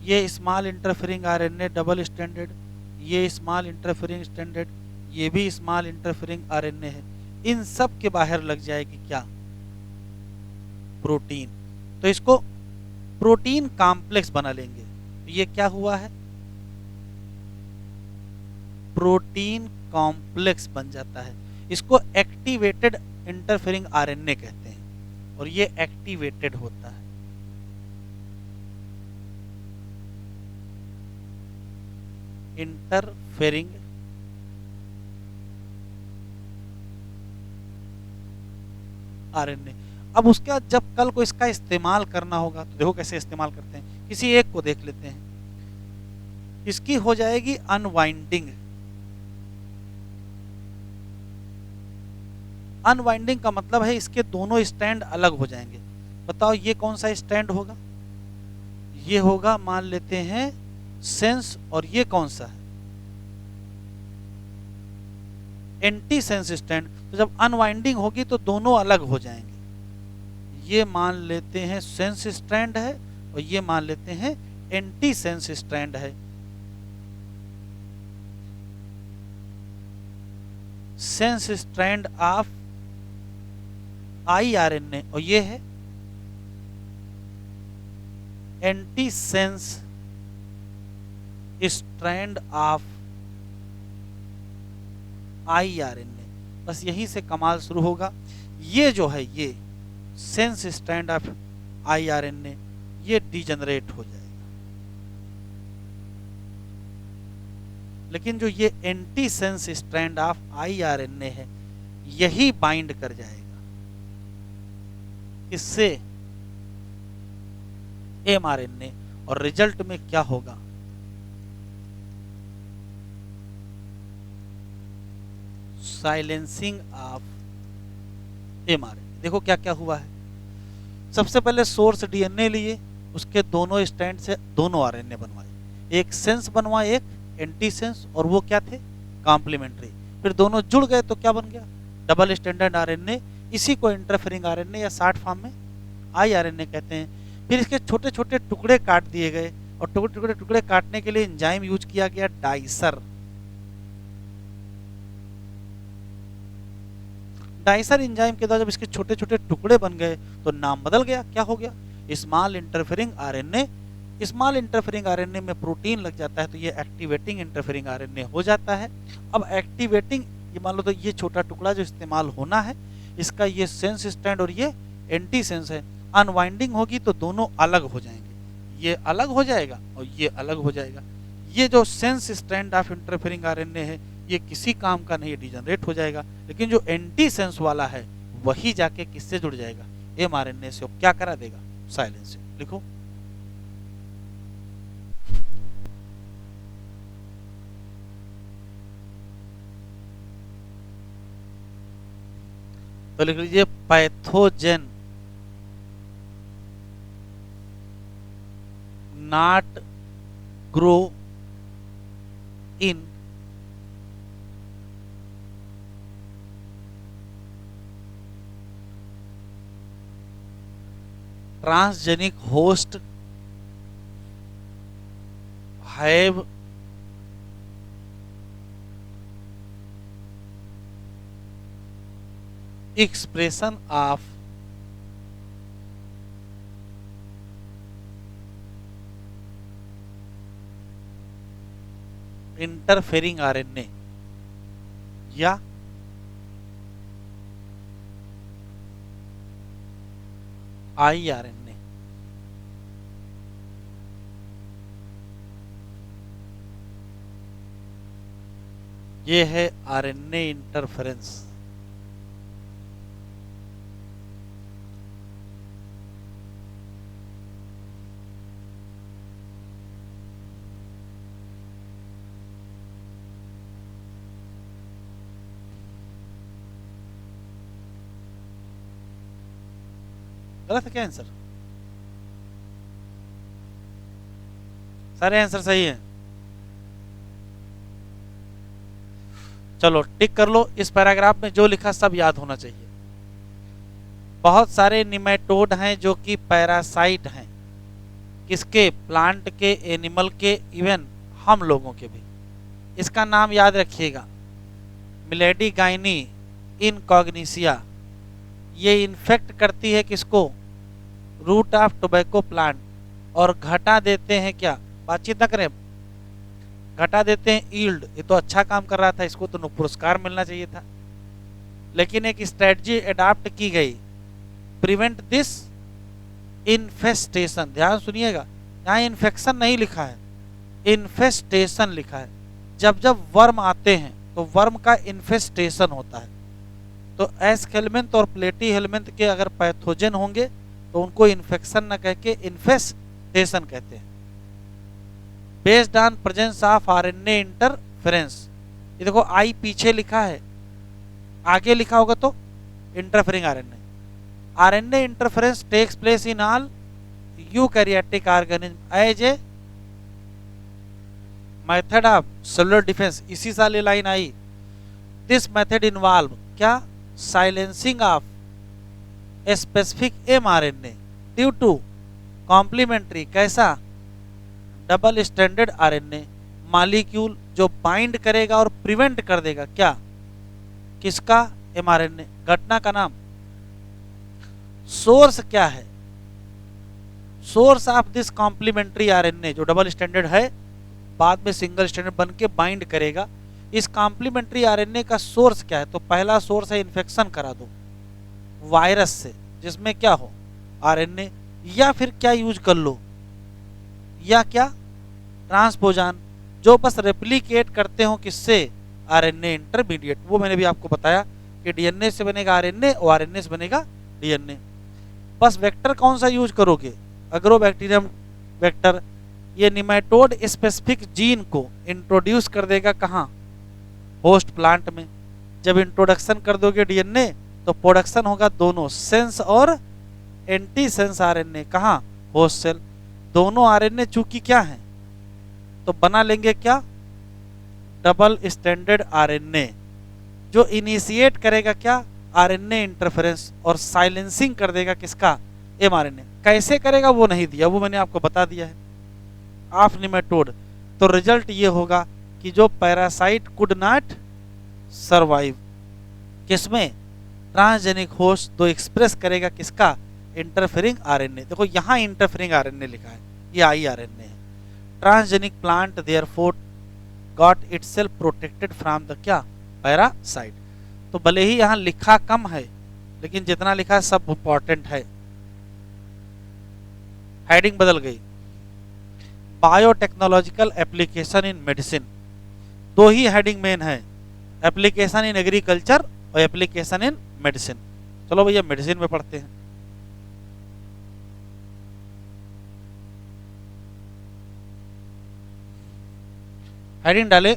ये small interfering RNA double standard, ये स्मॉल इंटरफेरिंग स्टैंडर्ड, ये भी स्मॉल इंटरफेरिंग आरएनए है, इन सब के बाहर लग जाएगी क्या, प्रोटीन। तो इसको प्रोटीन कॉम्प्लेक्स बना लेंगे। ये क्या हुआ है, प्रोटीन कॉम्प्लेक्स बन जाता है। इसको एक्टिवेटेड इंटरफेरिंग आरएनए कहते हैं, और ये एक्टिवेटेड होता है। Interfering RNA. अब उसके बाद जब कल को इसका इस्तेमाल करना होगा तो देखो कैसे इस्तेमाल करते हैं। किसी एक को देख लेते हैं, इसकी हो जाएगी अनवाइंडिंग। अनवाइंडिंग का मतलब है इसके दोनों स्टैंड अलग हो जाएंगे। बताओ ये कौन सा स्टैंड होगा, ये होगा मान लेते हैं सेंस, और ये कौन सा है, एंटी सेंस स्टैंड। तो जब अनवाइंडिंग होगी तो दोनों अलग हो जाएंगे, ये मान लेते हैं सेंस स्ट्रैंड है और ये मान लेते हैं एंटी सेंस स्ट्रैंड है। सेंस स्ट्रैंड ऑफ IRNA, और ये है anti sense strand of IRNA। बस यहीं से कमाल शुरू होगा। ये जो है ये सेंस स्ट्रैंड ऑफ IRNA ये डिजनरेट हो जाएगा। लेकिन जो ये anti sense strand of iRNA है यही बाइंड कर जाएगा इससे एमआरएनए, और रिजल्ट में क्या होगा, साइलेंसिंग ऑफ एमआरएनए। देखो क्या क्या हुआ है। सबसे पहले सोर्स डीएनए लिए, उसके दोनों स्टैंड से दोनों आरएनए बनवाए, एक सेंस बनवाए एक एंटी सेंस, और वो क्या थे, कॉम्प्लीमेंट्री। फिर दोनों जुड़ गए तो क्या बन गया, डबल स्टैंडर्ड आरएनए। इसी को इंटरफेरिंग आरएनए या शॉर्ट फॉर्म में आईआरएनए कहते हैं। फिर इसके छोटे छोटे टुकड़े काट दिए गए, और टुकड़े टुकड़े काटने के लिए एंजाइम यूज किया गया, डाइसर। डाइसर एंजाइम के द्वारा जब इसके छोटे छोटे टुकड़े बन गए तो नाम बदल गया, क्या हो गया, small interfering RNA. Small interfering RNA में प्रोटीन लग जाता है तो ये एक्टिवेटिंग इंटरफेरिंग आरएनए हो जाता है। अब एक्टिवेटिंग, ये मान लो तो ये छोटा टुकड़ा जो इस्तेमाल होना है, इसका ये सेंस स्टैंड और ये एंटी सेंस है। अनवाइंडिंग होगी तो दोनों अलग हो जाएंगे, ये अलग हो जाएगा और ये अलग हो जाएगा। ये जो sense stand of interfering RNA है ये किसी काम का नहीं, डिजनरेट हो जाएगा। लेकिन जो एंटी सेंस वाला है वही जाके किससे जुड़ जाएगा, एमआरएनए से, क्या करा देगा, साइलेंस से। लिखो, तो लिख लीजिए pathogen not grow in transgenic host have expression of interfering RNA या iRNA। ये है आरएनए इंटरफेरेंस। गलत है क्या आंसर? सारे आंसर सही है। चलो टिक कर लो। इस पैराग्राफ में जो लिखा सब याद होना चाहिए। बहुत सारे निमेटोड हैं जो कि पैरासाइट हैं, किसके, प्लांट के, एनिमल के, इवन हम लोगों के भी। इसका नाम याद रखिएगा, मिलेडी गाइनी इनकॉग्निसिया। ये इन्फेक्ट करती है किसको, रूट ऑफ टोबैको प्लांट, और घटा देते हैं क्या, बातचीत ना करें, घटा देते हैं ईल्ड। ये तो अच्छा काम कर रहा था, इसको तो पुरस्कार मिलना चाहिए था। लेकिन एक स्ट्रेटजी अडॉप्ट की गई, प्रिवेंट दिस इन्फेस्टेशन। ध्यान सुनिएगा, यहाँ इन्फेक्शन नहीं लिखा है, इन्फेस्टेशन लिखा है। जब जब वर्म आते हैं तो वर्म का इन्फेस्टेशन होता है। तो एस हेलमिंथ और प्लेटी हेलमिंथ के अगर पैथोजन होंगे तो उनको इन्फेक्शन न कह के इन्फेस्टेशन कहते हैं। Based on presence of RNA interference. ये देखो आई पीछे लिखा है, आगे लिखा होगा तो interfering RNA. RNA interference takes place in all eukaryotic organism as a method of cellular defence. इसी साल ये लाइन आई। दिस मेथड इन्वॉल्व क्या, silencing of specific mRNA due to complementary, कैसा, डबल स्टैंडर्ड आरएनए मॉलिक्यूल जो bind करेगा और prevent कर देगा क्या, किसका, एमआरएनए। घटना का नाम, सोर्स क्या है, source of this complementary RNA जो डबल स्टैंडर्ड है बाद में सिंगल स्टैंडर्ड बन के बाइंड करेगा। इस कॉम्प्लीमेंट्री आरएनए का सोर्स क्या है, तो पहला सोर्स है इन्फेक्शन करा दो वायरस से जिसमें क्या हो, आरएनए, या फिर क्या यूज कर लो, या क्या, ट्रांसपोजान, जो बस रेप्लिकेट करते हो किससे, आरएनए इंटरमीडिएट। वो मैंने भी आपको बताया कि डीएनए से बनेगा आरएनए और आरएनए से बनेगा डीएनए। बस वेक्टर कौन सा यूज करोगे, अग्रोबैक्टीरियम वेक्टर। ये निमेटोड स्पेसिफिक जीन को इंट्रोड्यूस कर देगा कहाँ, होस्ट प्लांट में। जब इंट्रोडक्शन कर दोगे डीएनए तो प्रोडक्शन होगा दोनों सेंस और एंटी सेंस आरएनए, कहाँ, होस्ट सेल। दोनों आरएनए चूंकि क्या है तो बना लेंगे क्या, डबल स्टैंडर्ड आरएनए, जो इनिशिएट करेगा क्या, आरएनए इंटरफेरेंस, और साइलेंसिंग कर देगा किसका, एमआरएनए। कैसे करेगा वो नहीं दिया, वो मैंने आपको बता दिया है, ऑफ निमेटोड। तो रिजल्ट ये होगा कि जो पैरासाइट कुड नॉट सरवाइव, किसमें, ट्रांसजेनिक होस्ट, तो एक्सप्रेस करेगा किसका, इंटरफेरिंग आरएनए। देखो यहाँ इंटरफेरिंग आरएनए लिखा है, ये आई आरएनए है। Transgenic plant therefore got itself protected from the क्या, पैरासाइट। तो भले ही यहाँ लिखा कम है लेकिन जितना लिखा है सब इंपॉर्टेंट है। हेडिंग बदल गई, बायोटेक्नोलॉजिकल एप्लीकेशन इन मेडिसिन। दो ही हेडिंग मेन है, एप्लीकेशन इन एग्रीकल्चर और एप्लीकेशन इन मेडिसिन। चलो भैया मेडिसिन में पढ़ते हैं। हेडिंग डाले,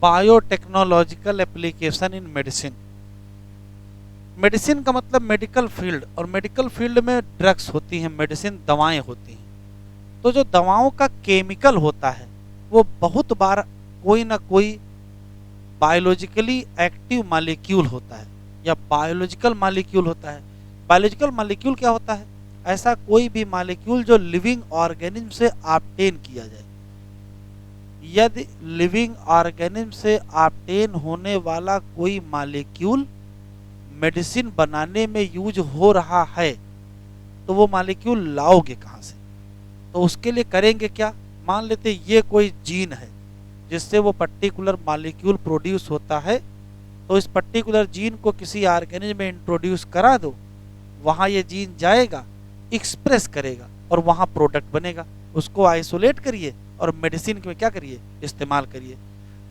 biotechnological application in medicine. Medicine का मतलब मेडिकल फील्ड, और मेडिकल फील्ड में ड्रग्स होती हैं, मेडिसिन दवाएं होती हैं। तो जो दवाओं का केमिकल होता है वो बहुत बार कोई ना कोई बायोलॉजिकली एक्टिव मॉलिक्यूल होता है या बायोलॉजिकल मॉलिक्यूल होता है। बायोलॉजिकल मॉलिक्यूल क्या होता है, ऐसा कोई भी मॉलिक्यूल जो लिविंग ऑर्गेनिज्म से ऑब्टेन किया जाए। यदि लिविंग ऑर्गेनिज्म से ऑब्टेन होने वाला कोई मॉलिक्यूल मेडिसिन बनाने में यूज हो रहा है तो वो मॉलिक्यूल लाओगे कहाँ से, तो उसके लिए करेंगे क्या, मान लेते ये कोई जीन है जिससे वो पर्टिकुलर मॉलिक्यूल प्रोड्यूस होता है, तो इस पर्टिकुलर जीन को किसी ऑर्गेनिज्म में इंट्रोड्यूस करा दो, वहाँ ये जीन जाएगा, एक्सप्रेस करेगा और वहाँ प्रोडक्ट बनेगा। उसको आइसोलेट करिए और मेडिसिन में क्या करिए, इस्तेमाल करिए।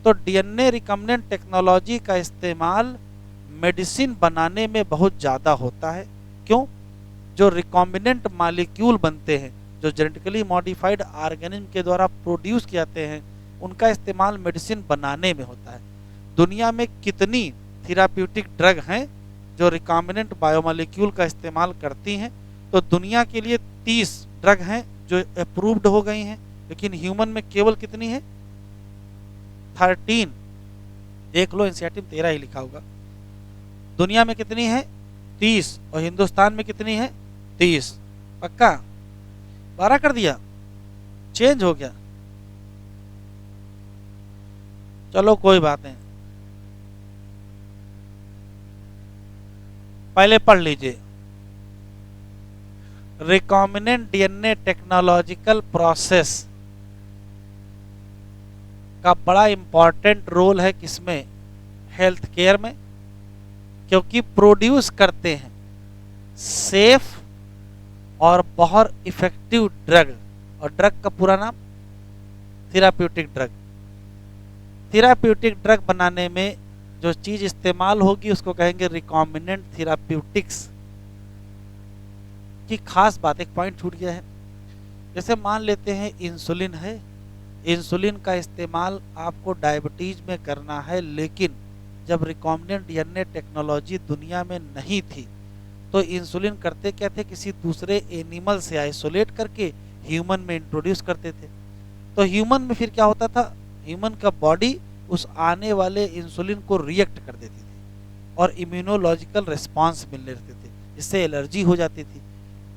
तो डीएनए रिकम्बिनेंट टेक्नोलॉजी का इस्तेमाल मेडिसिन बनाने में बहुत ज़्यादा होता है। क्यों, जो रिकॉम्बिनेंट मॉलिक्यूल बनते हैं, जो जेनेटिकली मॉडिफाइड ऑर्गेनिज्म के द्वारा प्रोड्यूस किए जाते हैं, उनका इस्तेमाल मेडिसिन बनाने में होता है। दुनिया में कितनी थेराप्यूटिक ड्रग हैं जो रिकॉम्बिनेंट बायोमॉलिक्यूल का इस्तेमाल करती हैं, तो दुनिया के लिए 30 ड्रग हैं जो अप्रूव्ड हो गई हैं, लेकिन ह्यूमन में केवल कितनी है, 13। देख लो एनसीईआरटी में 13 ही लिखा होगा। दुनिया में कितनी है, 30, और हिंदुस्तान में कितनी है, 30। पक्का 12 कर दिया, चेंज हो गया, चलो कोई बात नहीं, पहले पढ़ लीजिए। रिकॉम्बिनेंट डीएनए टेक्नोलॉजिकल प्रोसेस का बड़ा इंपॉर्टेंट रोल है किसमें, हेल्थ केयर में, क्योंकि प्रोड्यूस करते हैं सेफ और बहुत इफेक्टिव ड्रग, और ड्रग का पूरा नाम थेराप्यूटिक ड्रग। थेराप्यूटिक ड्रग बनाने में जो चीज इस्तेमाल होगी उसको कहेंगे रिकॉम्बिनेंट थेराप्यूटिक्स की। खास बात, एक पॉइंट छूट गया है, जैसे मान लेते हैं इंसुलिन है, इंसुलिन का इस्तेमाल आपको डायबिटीज में करना है, लेकिन जब रिकॉम्बिनेंट डीएनए टेक्नोलॉजी दुनिया में नहीं थी तो इंसुलिन करते क्या थे, किसी दूसरे एनिमल से आइसोलेट करके ह्यूमन में इंट्रोड्यूस करते थे। तो ह्यूमन में फिर क्या होता था, ह्यूमन का बॉडी उस आने वाले इंसुलिन को रिएक्ट कर देती थी और इम्यूनोलॉजिकल रिस्पांस मिलने लगते थे, जिससे एलर्जी हो जाती थी।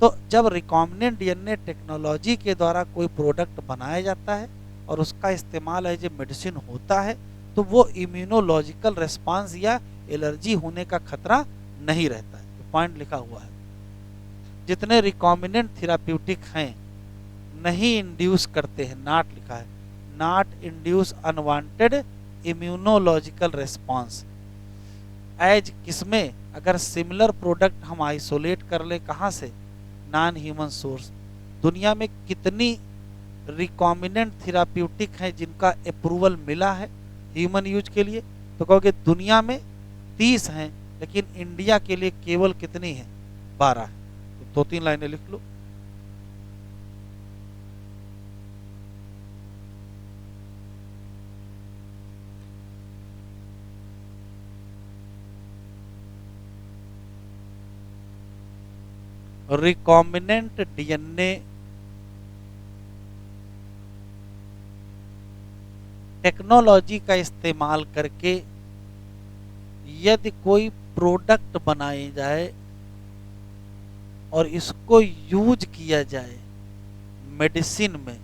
तो जब रिकॉम्बिनेंट डीएनए टेक्नोलॉजी के द्वारा कोई प्रोडक्ट बनाया जाता है और उसका इस्तेमाल है जब मेडिसिन होता है, तो वो इम्यूनोलॉजिकल रिस्पांस या एलर्जी होने का खतरा नहीं रहता है। तो पॉइंट लिखा हुआ है। जितने रिकॉम्बिनेंट थेराप्यूटिक हैं नहीं इंड्यूस करते हैं, नॉट लिखा है, not induce unwanted immunological response as किसमें, अगर सिमिलर प्रोडक्ट हम आइसोलेट कर ले कहाँ से, नॉन ह्यूमन सोर्स। दुनिया में कितनी रिकॉम्बिनेंट थेराप्यूटिक हैं जिनका अप्रूवल मिला है ह्यूमन यूज के लिए, तो कहोगे दुनिया में 30 हैं, लेकिन इंडिया के लिए केवल कितनी है, 12 है। तो 2-3 लाइनें लिख लो। रिकॉम्बिनेंट डीएनए टेक्नोलॉजी का इस्तेमाल करके यदि कोई प्रोडक्ट बनाए जाए और इसको यूज किया जाए मेडिसिन में,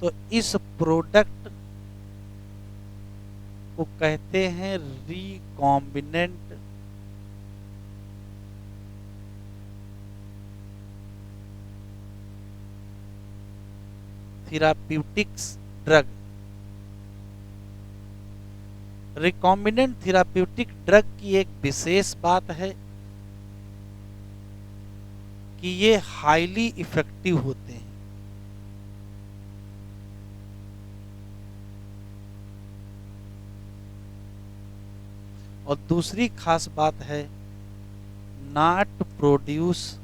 तो इस प्रोडक्ट को कहते हैं recombinant therapeutics drug. Recombinant therapeutic drug की एक विशेष बात है कि ये हाईली इफेक्टिव होते हैं। और दूसरी खास बात है नॉट प्रोड्यूस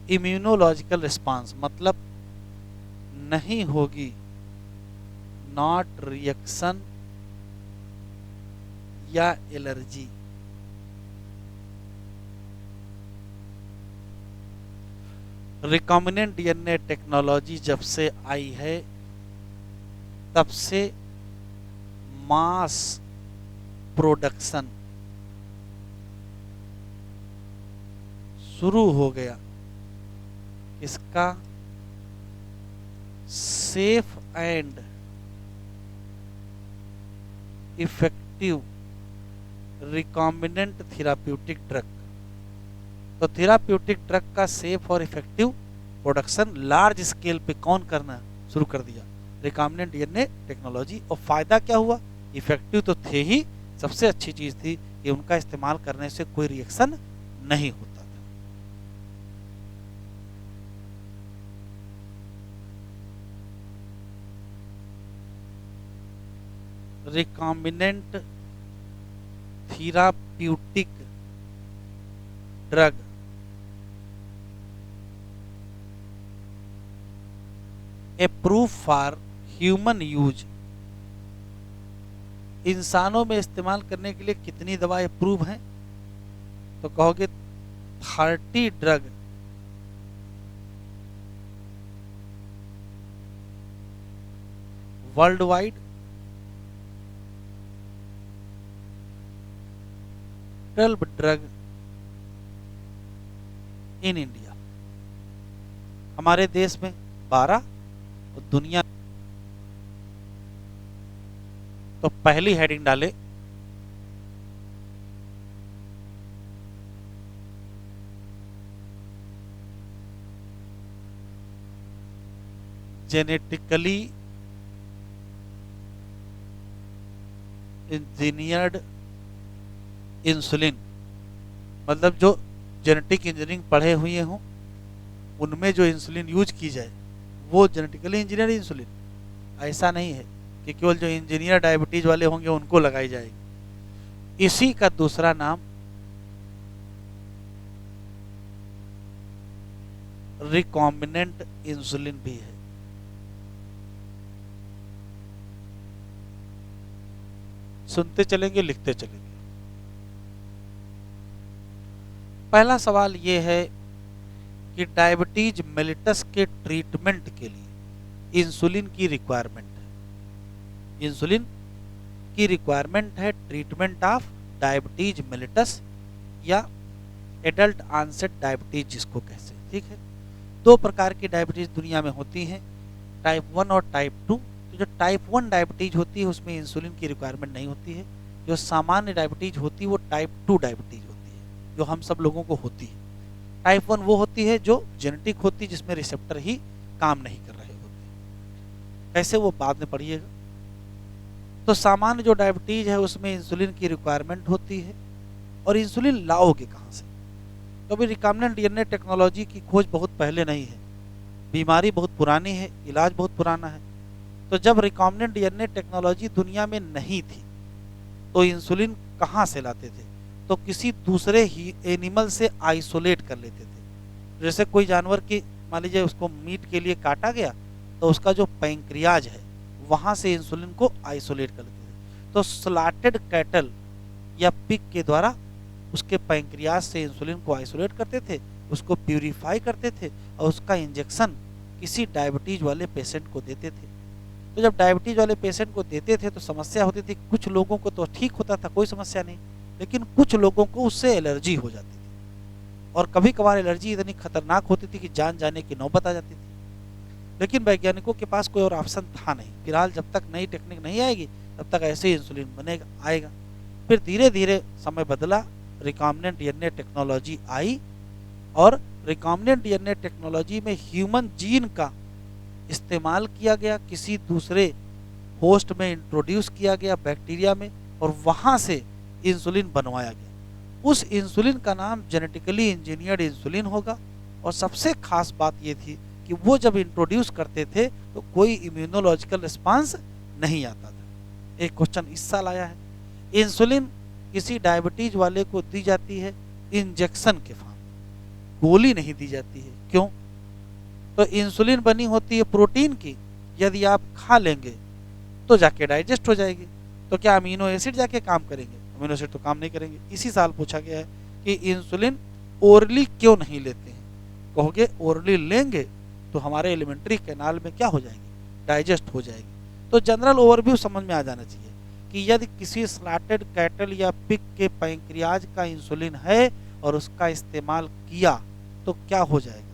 इम्यूनोलॉजिकल रिस्पांस, मतलब नहीं होगी नॉट रिएक्शन या एलर्जी। रिकॉम्बिनेंट डीएनए टेक्नोलॉजी जब से आई है तब से मास प्रोडक्शन शुरू हो गया इसका safe and effective recombinant therapeutic drug. तो थेराप्यूटिक ड्रग का सेफ और इफेक्टिव प्रोडक्शन लार्ज स्केल पे कौन करना शुरू कर दिया, रिकॉम्बिनेंट डीएनए टेक्नोलॉजी। और फायदा क्या हुआ, इफेक्टिव तो थे ही, सबसे अच्छी चीज थी कि उनका इस्तेमाल करने से कोई रिएक्शन नहीं होता था। Recombinant therapeutic drug approve for human use, इंसानों में इस्तेमाल करने के लिए कितनी दवाएं अप्रूव हैं, तो कहोगे 30 drug world wide, 12 drug in India. हमारे देश में 12 और दुनिया। तो पहली हेडिंग डाले जेनेटिकली इंजीनियर्ड इंसुलिन, मतलब जो जेनेटिक इंजीनियरिंग पढ़े हुए हों उनमें जो इंसुलिन यूज की जाए वो जेनेटिकली इंजीनियर्ड इंसुलिन। ऐसा नहीं है कि केवल जो इंजीनियर डायबिटीज वाले होंगे उनको लगाई जाएगी। इसी का दूसरा नाम रिकॉम्बिनेंट इंसुलिन भी है। सुनते चलेंगे, लिखते चलेंगे। पहला सवाल यह है कि डायबिटीज मेलिटस के ट्रीटमेंट के लिए इंसुलिन की रिक्वायरमेंट है, इंसुलिन की रिक्वायरमेंट है ट्रीटमेंट ऑफ डायबिटीज मेलिटस या एडल्ट आंसेट डायबिटीज जिसको कहते हैं। ठीक है, दो प्रकार की डायबिटीज दुनिया में होती हैं, टाइप 1 और टाइप 2। तो जो टाइप 1 डायबिटीज होती है उसमें इंसुलिन की रिक्वायरमेंट नहीं होती है। जो सामान्य डायबिटीज होती है वो टाइप 2 डायबिटीज होती है, जो हम सब लोगों को होती है। टाइप 1 वो होती है जो जेनेटिक होती है, जिसमें रिसेप्टर ही काम नहीं कर रहे होते। कैसे, वो बाद में पढ़िएगा। तो सामान्य जो डायबिटीज है उसमें इंसुलिन की रिक्वायरमेंट होती है। और इंसुलिन लाओगे कहाँ से? तो अभी रिकॉम्बिनेंट डीएनए टेक्नोलॉजी की खोज बहुत पहले नहीं है, बीमारी बहुत पुरानी है, इलाज बहुत पुराना है। तो जब रिकॉम्बिनेंट डीएनए टेक्नोलॉजी दुनिया में नहीं थी तो इंसुलिन कहाँ से लाते थे? तो किसी दूसरे ही एनिमल से आइसोलेट कर लेते थे। जैसे कोई जानवर की, मान लीजिए उसको मीट के लिए काटा गया, तो उसका जो पैंक्रियाज है वहाँ से इंसुलिन को आइसोलेट कर लेते थे। तो स्लॉटेड कैटल या पिग के द्वारा उसके पैंक्रियाज से इंसुलिन को आइसोलेट करते थे, उसको प्यूरिफाई करते थे और उसका इंजेक्शन किसी डायबिटीज वाले पेशेंट को देते थे। तो जब डायबिटीज वाले पेशेंट को देते थे तो समस्या होती थी, कुछ लोगों को तो ठीक होता था, कोई समस्या नहीं, लेकिन कुछ लोगों को उससे एलर्जी हो जाती थी। और कभी कभार एलर्जी इतनी खतरनाक होती थी कि जान जाने की नौबत आ जाती थी। लेकिन वैज्ञानिकों के पास कोई और ऑप्शन था नहीं। फिलहाल जब तक नई टेक्निक नहीं आएगी तब तक ऐसे ही इंसुलिन बनेगा, आएगा। फिर धीरे धीरे समय बदला, रिकॉम्बिनेंट डीएनए टेक्नोलॉजी आई और रिकॉम्बिनेंट डीएनए टेक्नोलॉजी में ह्यूमन जीन का इस्तेमाल किया गया, किसी दूसरे होस्ट में इंट्रोड्यूस किया गया बैक्टीरिया में, और वहाँ से इंसुलिन बनवाया गया। उस इंसुलिन का नाम जेनेटिकली इंजीनियर्ड इंसुलिन होगा। और सबसे खास बात ये थी कि वो जब इंट्रोड्यूस करते थे तो कोई इम्यूनोलॉजिकल रिस्पांस नहीं आता था। एक क्वेश्चन इस साल आया है, इंसुलिन किसी डायबिटीज वाले को दी जाती है इंजेक्शन के फॉर्म, गोली नहीं दी जाती है। क्यों? तो इंसुलिन बनी होती है प्रोटीन की, यदि आप खा लेंगे तो जाके डाइजेस्ट हो जाएगी। तो क्या अमीनो एसिड जाके काम करेंगे? अमीनो एसिड तो काम नहीं करेंगे। इसी साल पूछा गया है कि इंसुलिन ओरली क्यों नहीं लेते हैं? कहोगे ओरली लेंगे तो हमारे एलिमेंट्री कैनाल में क्या हो जाएगी? डाइजेस्ट हो जाएगी। तो जनरल ओवरव्यू समझ में आ जाना चाहिए कि यदि किसी स्लॉटेड कैटल या पिग के पैंक्रियाज का इंसुलिन है और उसका इस्तेमाल किया तो क्या हो जाएगा?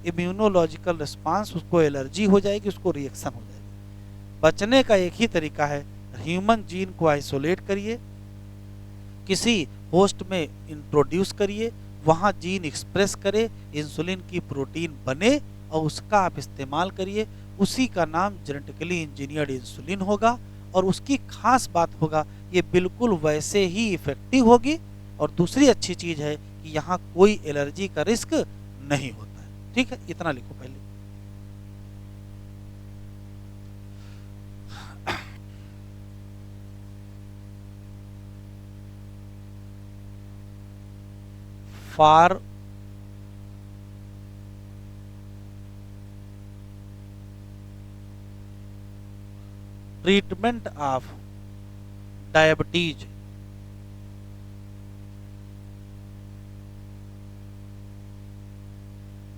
इम्यूनोलॉजिकल रिस्पांस, उसको एलर्जी हो जाएगी, उसको रिएक्शन हो जाएगी। बचने का एक ही तरीका है, ह्यूमन जीन को आइसोलेट करिए, किसी होस्ट में इंट्रोड्यूस करिए, वहाँ जीन एक्सप्रेस करे, इंसुलिन की प्रोटीन बने और उसका आप इस्तेमाल करिए। उसी का नाम जेनेटिकली इंजीनियर्ड इंसुलिन होगा। और उसकी खास बात होगा, ये बिल्कुल वैसे ही इफेक्टिव होगी। और दूसरी अच्छी चीज़ है कि यहाँ कोई एलर्जी का रिस्क नहीं होता है। ठीक है, इतना लिखो पहले। For treatment of diabetes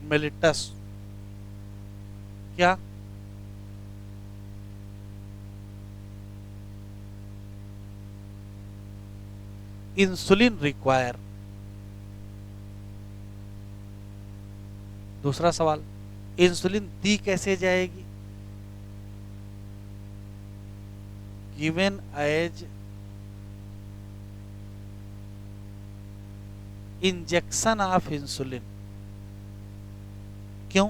mellitus, क्या इंसुलिन रिक्वायर? दूसरा सवाल, इंसुलिन दी कैसे जाएगी? Given as injection of insulin. क्यों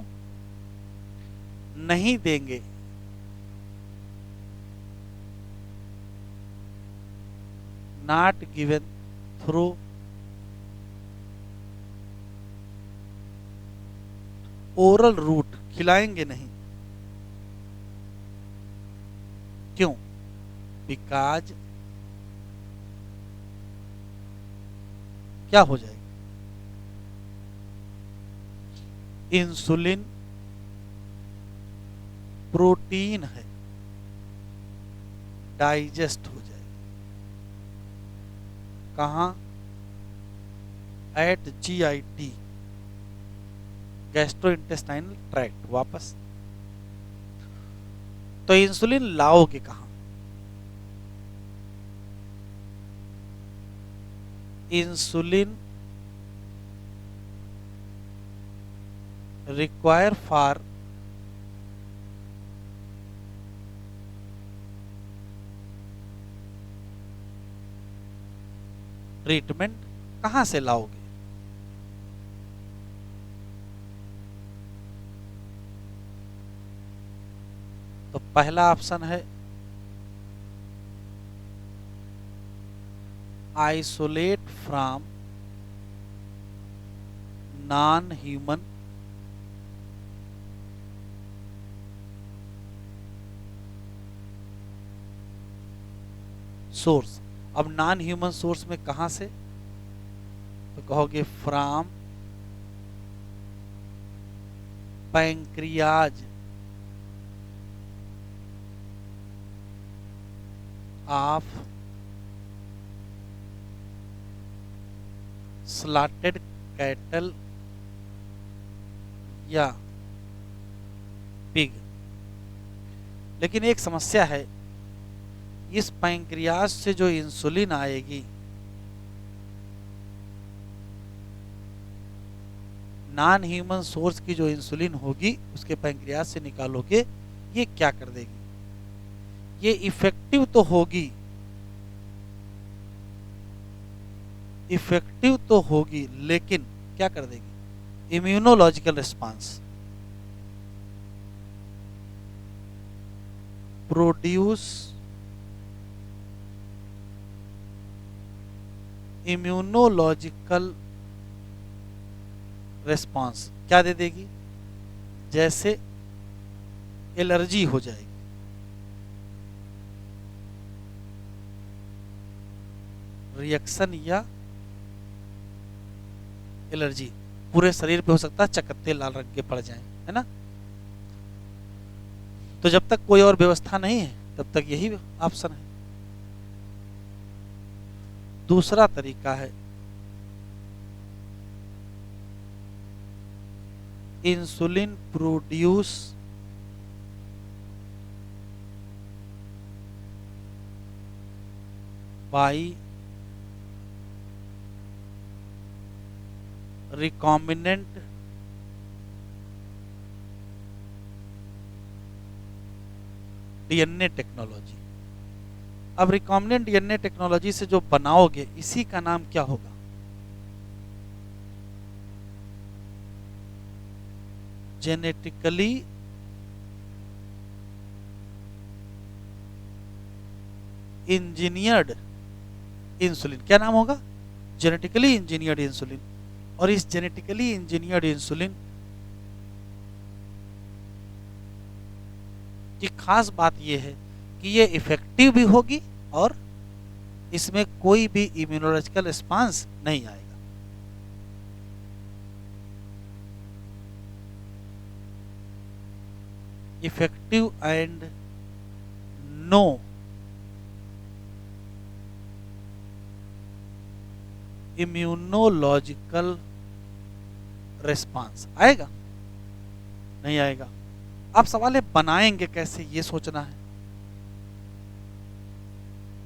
नहीं देंगे? Not given through oral route, खिलाएंगे नहीं। क्यों? बिकॉज क्या हो जाएगा? इंसुलिन प्रोटीन है, डाइजेस्ट हो जाएगी। कहाँ? At GIT, gastrointestinal tract. वापस, तो इंसुलिन लाओगे कहाँ? इंसुलिन रिक्वायर फॉर ट्रीटमेंट कहां से लाओगे? तो पहला ऑप्शन है isolate from non human source. अब नॉन ह्यूमन सोर्स में कहां से? तो कहोगे from pancreas of slotted cattle या पिग। लेकिन एक समस्या है, इस पैंक्रियाज से जो इंसुलिन आएगी, नॉन ह्यूमन सोर्स की जो इंसुलिन होगी उसके पैंक्रियाज से निकालोगे, ये क्या कर देगी? ये इफेक्टिव तो होगी, इफेक्टिव तो होगी, लेकिन क्या कर देगी? Immunological response produce immunological response क्या दे देगी? जैसे एलर्जी हो जाएगी, रिएक्शन या एलर्जी पूरे शरीर पे हो सकता है, चकत्ते लाल रंग के पड़ जाएं, है ना। तो जब तक कोई और व्यवस्था नहीं है तब तक यही ऑप्शन है। दूसरा तरीका है insulin produce by recombinant DNA technology. अब रिकॉम्बिनेंट डीएनए टेक्नोलॉजी से जो बनाओगे, इसी का नाम क्या होगा? Genetically engineered insulin. क्या नाम होगा? Genetically engineered insulin. और इस जेनेटिकली इंजीनियर्ड इंसुलिन की खास बात यह है कि ये इफेक्टिव भी होगी और इसमें कोई भी इम्यूनोलॉजिकल रिस्पांस नहीं आएगा। Effective and no immunological response आएगा? नहीं आएगा। अब सवाल है बनाएंगे कैसे, ये सोचना है।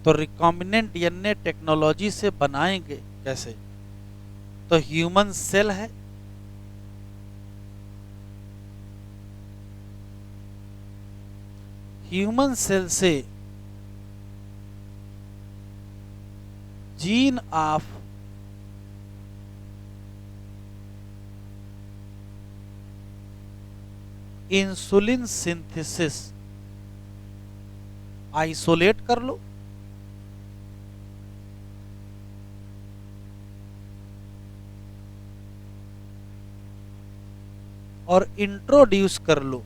तो रिकॉम्बिनेंट डीएनए टेक्नोलॉजी से बनाएंगे कैसे? तो ह्यूमन सेल है, ह्यूमन सेल से gene of insulin synthesis isolate कर लो, और इंट्रोड्यूस कर लो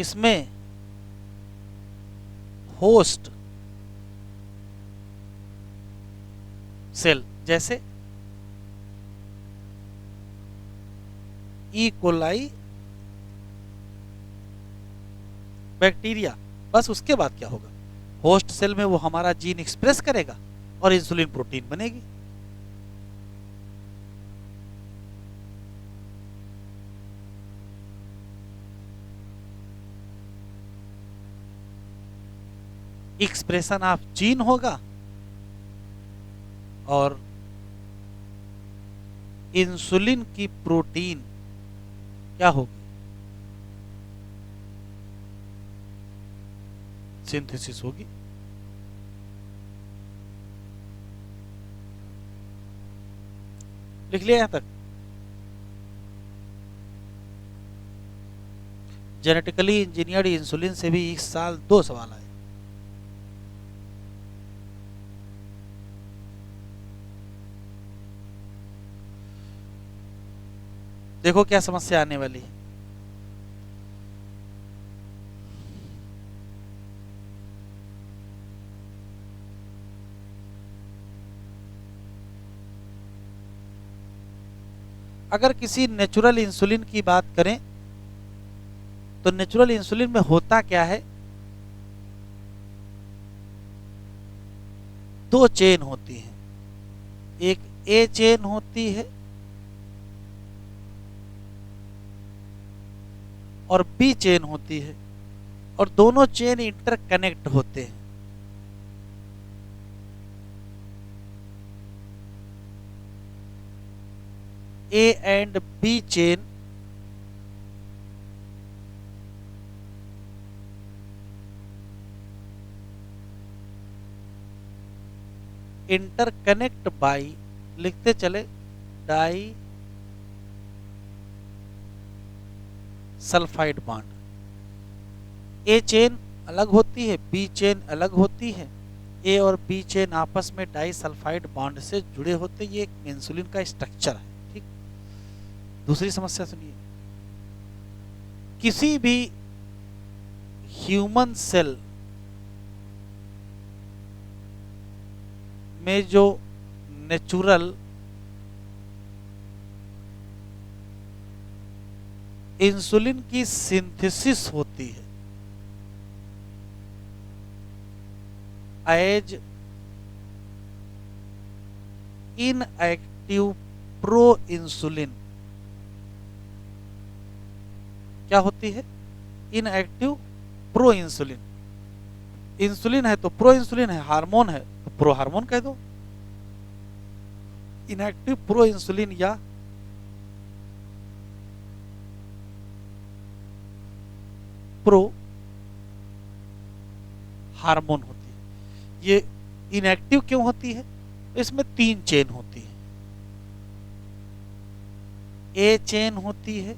इसमें होस्ट सेल, जैसे ई कोलाई बैक्टीरिया। बस उसके बाद क्या होगा? होस्ट सेल में वो हमारा जीन एक्सप्रेस करेगा और इंसुलिन प्रोटीन बनेगी। एक्सप्रेशन ऑफ जीन होगा और इंसुलिन की प्रोटीन क्या होगी, सिंथेसिस होगी। लिख लिया यहां तक। जेनेटिकली इंजीनियर्ड इंसुलिन से भी इस साल 2 सवाल आए। देखो क्या समस्या आने वाली है। अगर किसी नेचुरल इंसुलिन की बात करें तो नेचुरल इंसुलिन में होता क्या है, 2 चेन होती हैं, एक ए चेन होती है और बी चेन होती है, और दोनों चेन इंटरकनेक्ट होते हैं। A and B chain interconnect by, लिखते चले, disulphide bond. A chain अलग होती है, बी चेन अलग होती है। ए और बी चेन आपस में डाई सल्फाइड बॉन्ड से जुड़े होते, ये एक इंसुलिन का स्ट्रक्चर है। ठीक, दूसरी समस्या सुनिए। किसी भी ह्यूमन सेल में जो नेचुरल इंसुलिन की सिंथेसिस होती है एज इनएक्टिव प्रो इंसुलिन, क्या होती है, इनएक्टिव प्रो इंसुलिन। इंसुलिन है तो प्रो इंसुलिन है, हार्मोन है तो प्रो हार्मोन कह दो। इनएक्टिव प्रो इंसुलिन या प्रो हार्मोन होती है। ये इनएक्टिव क्यों होती है, इसमें 3 चेन होती है। ए चेन होती है,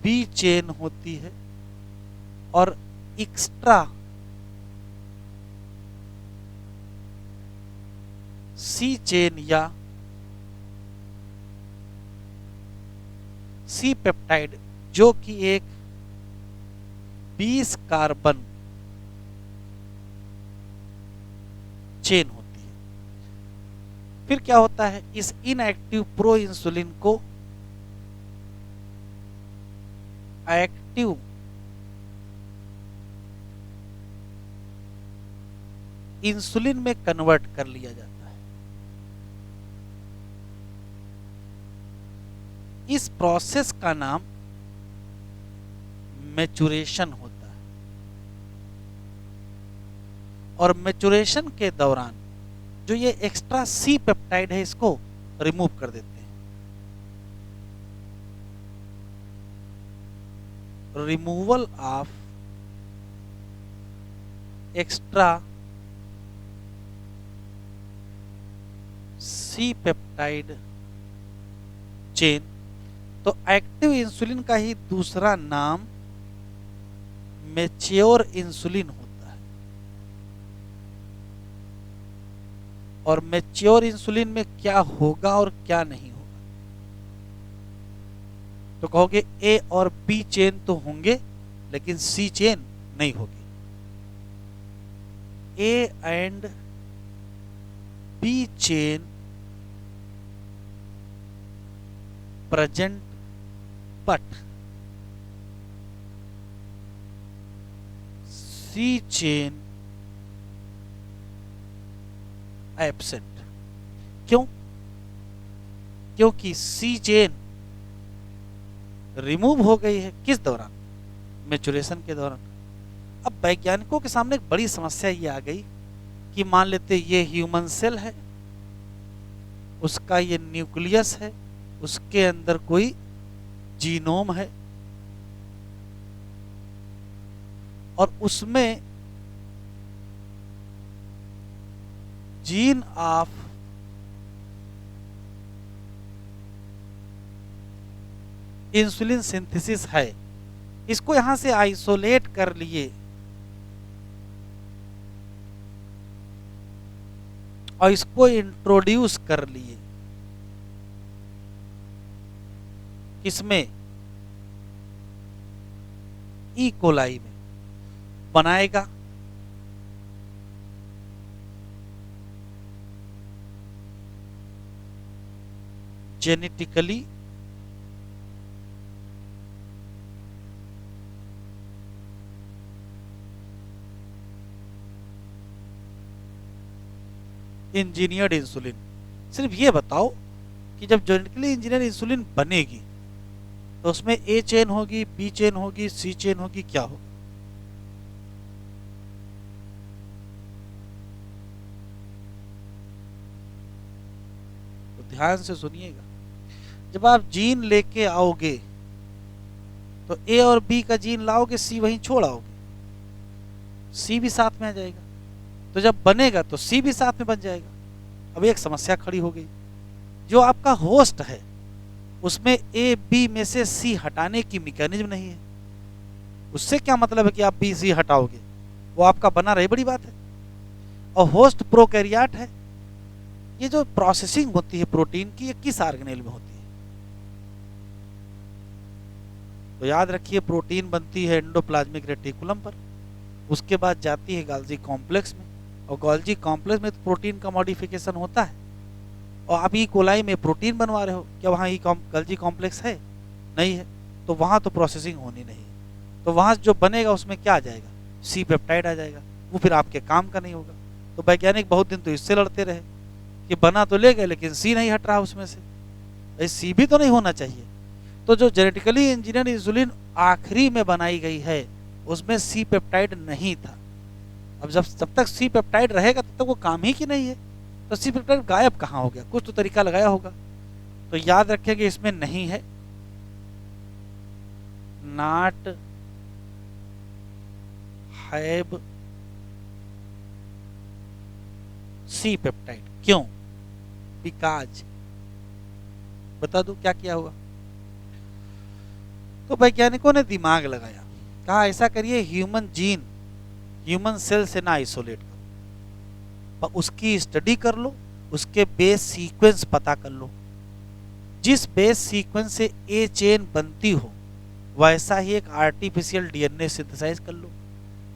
बी चेन होती है, और एक्स्ट्रा सी चेन या सी पेप्टाइड, जो कि एक 20 कार्बन चेन होती है। फिर क्या होता है, इस इनएक्टिव प्रो इंसुलिन को एक्टिव इंसुलिन में कन्वर्ट कर लिया जाता है। इस प्रोसेस का नाम मैचुरेशन होता है, और मैचुरेशन के दौरान जो ये एक्स्ट्रा सी पेप्टाइड है इसको रिमूव कर देते हैं। Removal of extra C peptide chain, तो एक्टिव इंसुलिन का ही दूसरा नाम मैच्योर इंसुलिन होता है। और मैच्योर इंसुलिन में क्या होगा और क्या नहीं होगा, तो कहोगे ए और बी चेन तो होंगे लेकिन सी चेन नहीं होगी। A and B chain present but C chain absent। क्यों, क्योंकि C चेन रिमूव हो गई है, किस दौरान, मैचुरेशन के दौरान। अब वैज्ञानिकों के सामने एक बड़ी समस्या ये आ गई कि मान लेते ये ह्यूमन सेल है, उसका ये न्यूक्लियस है, उसके अंदर कोई जीनोम है और उसमें जीन ऑफ इंसुलिन सिंथेसिस है। इसको यहां से आइसोलेट कर लिए और इसको इंट्रोड्यूस कर लिए किसमें, ई कोलाई में बनाएगा। Genetically engineered insulin. सिर्फ ये बताओ कि जब जेनेटिकली इंजीनियर्ड इंसुलिन बनेगी तो उसमें ए चेन होगी, बी चेन होगी, सी चेन होगी, क्या होगा? तो ध्यान से सुनिएगा, जब आप जीन लेके आओगे तो ए और बी का जीन लाओगे, सी वहीं छोड़ आओगे, सी भी साथ में आ जाएगा। तो जब बनेगा तो सी भी साथ में बन जाएगा। अब एक समस्या खड़ी हो गई, जो आपका होस्ट है उसमें ए बी में से सी हटाने की मैकेनिज्म नहीं है। उससे क्या मतलब है कि आप बी सी हटाओगे, वो आपका बना रहे, बड़ी बात है। और होस्ट प्रोकैरियोट है। ये जो प्रोसेसिंग होती है प्रोटीन की, ये किस ऑर्गेनेल में होती है? तो याद रखिए, प्रोटीन बनती है एंडोप्लाज्मिक रेटिकुलम पर, उसके बाद जाती है गोल्जी कॉम्प्लेक्स में, और गोल्जी कॉम्प्लेक्स में तो प्रोटीन का मॉडिफिकेशन होता है। और आप ई कोलाई में प्रोटीन बनवा रहे हो, क्या वहाँ गोल्जी कॉम्प्लेक्स है? नहीं है, तो वहाँ तो प्रोसेसिंग होनी नहीं है। तो वहाँ जो बनेगा उसमें क्या आ जाएगा? सी पेप्टाइड आ जाएगा, वो फिर आपके काम का नहीं होगा। तो वैज्ञानिक बहुत दिन तो इससे लड़ते रहे कि बना तो ले गए लेकिन सी नहीं हट रहा उसमें से, सी भी तो नहीं होना चाहिए। तो जो जेनेटिकली इंजीनियर इंसुलिन आखिरी में बनाई गई है उसमें सी पेप्टाइड नहीं था। अब जब तक सी पेप्टाइड रहेगा तब तक वो काम ही की नहीं है, तो सी पेप्टाइड गायब कहाँ हो गया? कुछ तो तरीका लगाया होगा। तो याद रखेंगे इसमें नहीं है, नॉट हैव सी पेप्टाइड। क्यों? बिकॉज, बता दो क्या किया होगा? तो वैज्ञानिकों ने दिमाग लगाया, कहा ऐसा करिए, ह्यूमन जीन ह्यूमन सेल से ना आइसोलेट करो, पर उसकी स्टडी कर लो, उसके बेस सीक्वेंस पता कर लो। जिस बेस सीक्वेंस से ए चेन बनती हो वैसा ही एक आर्टिफिशियल डीएनए सिंथेसाइज कर लो,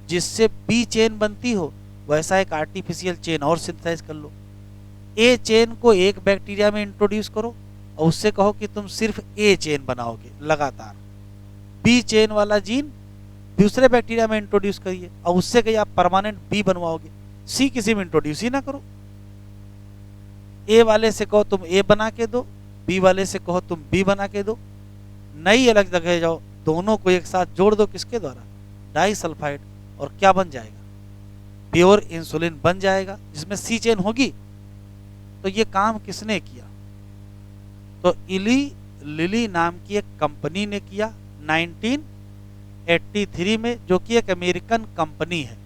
जिससे बी चेन बनती हो वैसा एक आर्टिफिशियल चेन और सिंथेसाइज कर लो। ए चेन को एक बैक्टीरिया में इंट्रोड्यूस करो और उससे कहो कि तुम सिर्फ ए चेन बनाओगे लगातार। बी चेन वाला जीन दूसरे बैक्टीरिया में इंट्रोड्यूस करिए और उससे कहिए आप परमानेंट बी बनवाओगे। सी किसी में इंट्रोड्यूस ही ना करो। ए वाले से कहो तुम ए बना के दो, बी वाले से कहो तुम बी बना के दो, नई अलग जगह जाओ, दोनों को एक साथ जोड़ दो, किसके द्वारा? डाई सल्फाइड, और क्या बन जाएगा? प्योर इंसुलिन बन जाएगा जिसमें सी चेन होगी। तो ये काम किसने किया? तो इली लिली नाम की एक कंपनी ने किया 1983 में, जो कि एक अमेरिकन कंपनी है।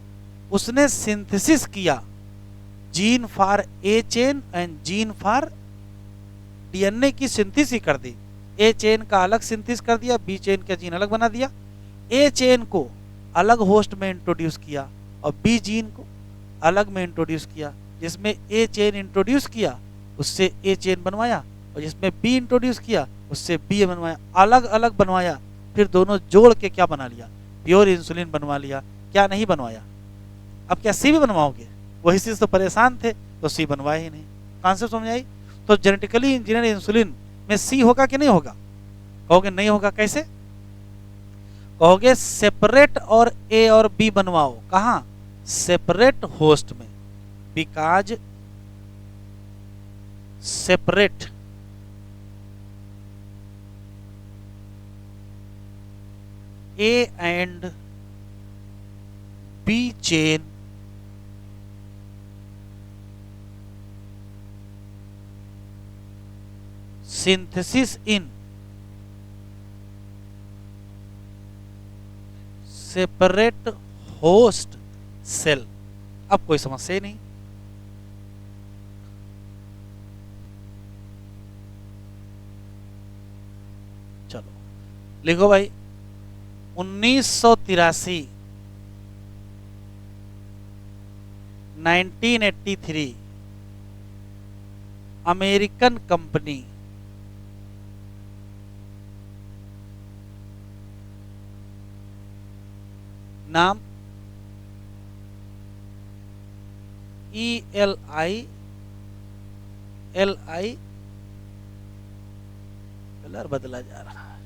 उसने सिंथेसिस किया gene for a chain and gene for DNA की सिंथेसिस कर दी। ए चेन का अलग सिंथेसिस कर दिया, बी चेन का जीन अलग बना दिया। ए चेन को अलग होस्ट में इंट्रोड्यूस किया और बी जीन को अलग में इंट्रोड्यूस किया। जिसमें ए चेन इंट्रोड्यूस किया उससे ए चेन बनवाया, और जिसमें बी इंट्रोड्यूस किया उससे बी बनवाया, अलग अलग बनवाया। फिर दोनों जोड़ के क्या बना लिया? प्योर इंसुलिन बनवा लिया। क्या नहीं बनवाया? अब क्या सी भी बनवाओगे? वही चीज तो परेशान थे तो सी बनवाए ही नहीं। कॉन्सेप्ट समझ आई? तो जेनेटिकली इंजीनियर इंसुलिन में सी होगा कि नहीं होगा? कहोगे नहीं होगा, कैसे? कहोगे सेपरेट और ए और बी बनवाओ। कहाँ? सेपरेट होस्ट में, because separate A and B chain synthesis in separate host cell. अब कोई समस्या ही नहीं। चलो लिखो भाई 1983 1983 अमेरिकन कंपनी नाम ELI कलर बदला जा रहा है।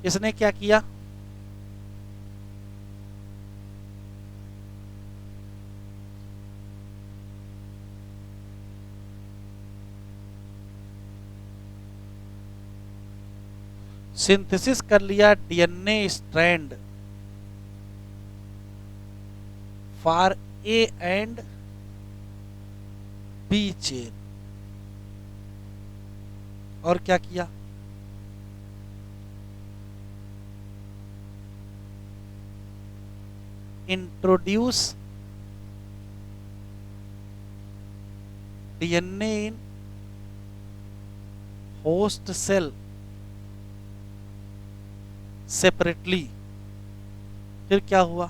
इसने क्या किया? सिंथेसिस कर लिया DNA strand for A and B chain. और क्या किया? Introduce DNA in host cell separately. फिर क्या हुआ?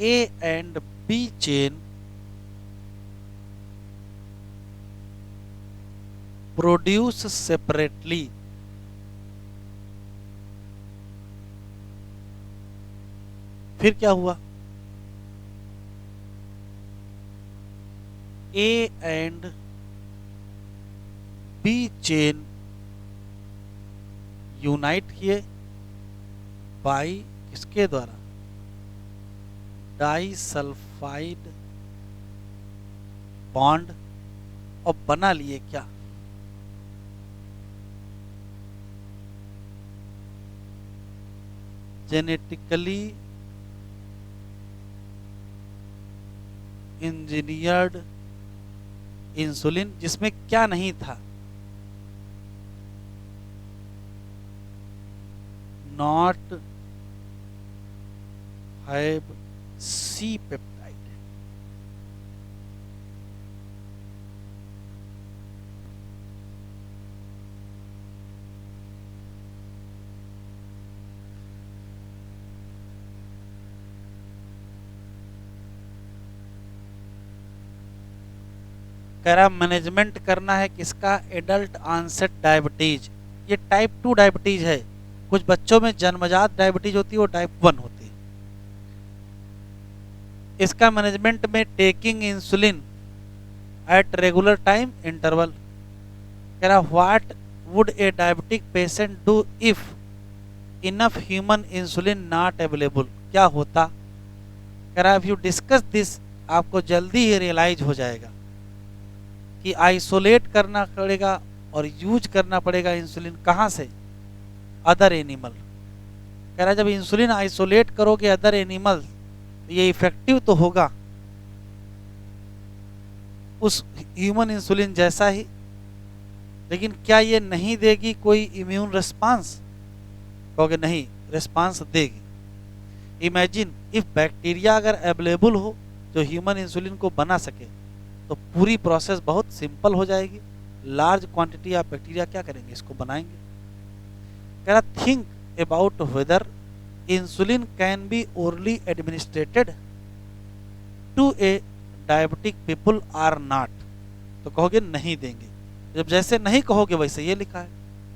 A and B chain produce separately. फिर क्या हुआ? A and B chain unite किए बाई किसके द्वारा? Disulphide bond. और बना लिए क्या? जेनेटिकली इंजीनियर्ड इंसुलिन, जिसमें क्या नहीं था? Not have C peptide. कह रहा मैनेजमेंट करना है किसका? Adult onset diabetes. ये टाइप 2 डायबिटीज है। कुछ बच्चों में जन्मजात डायबिटीज होती है, वो टाइप 1 होती है। इसका मैनेजमेंट में taking insulin at regular time interval. कह रहा what would a diabetic patient do if enough human insulin not available. क्या होता? कह रहा इफ यू डिस्कस दिस, आपको जल्दी ही रियलाइज हो जाएगा कि आइसोलेट करना पड़ेगा और यूज करना पड़ेगा इंसुलिन। कहाँ से? Other animal. कह रहा जब इंसुलिन आइसोलेट करोगे अदर एनिमल, ये इफेक्टिव तो होगा उस ह्यूमन इंसुलिन जैसा ही, लेकिन क्या ये नहीं देगी कोई इम्यून रिस्पांस? कहोगे नहीं, रिस्पांस देगी। इमेजिन इफ बैक्टीरिया अगर अवेलेबल हो जो ह्यूमन इंसुलिन को बना सके, तो पूरी प्रोसेस बहुत सिंपल हो जाएगी। लार्ज क्वांटिटी ऑफ बैक्टीरिया क्या करेंगे? इसको बनाएंगे। कह रहा think about whether insulin can be orally administrated to a diabetic people or not. तो कहोगे नहीं देंगे। जब जैसे नहीं कहोगे वैसे ये लिखा है।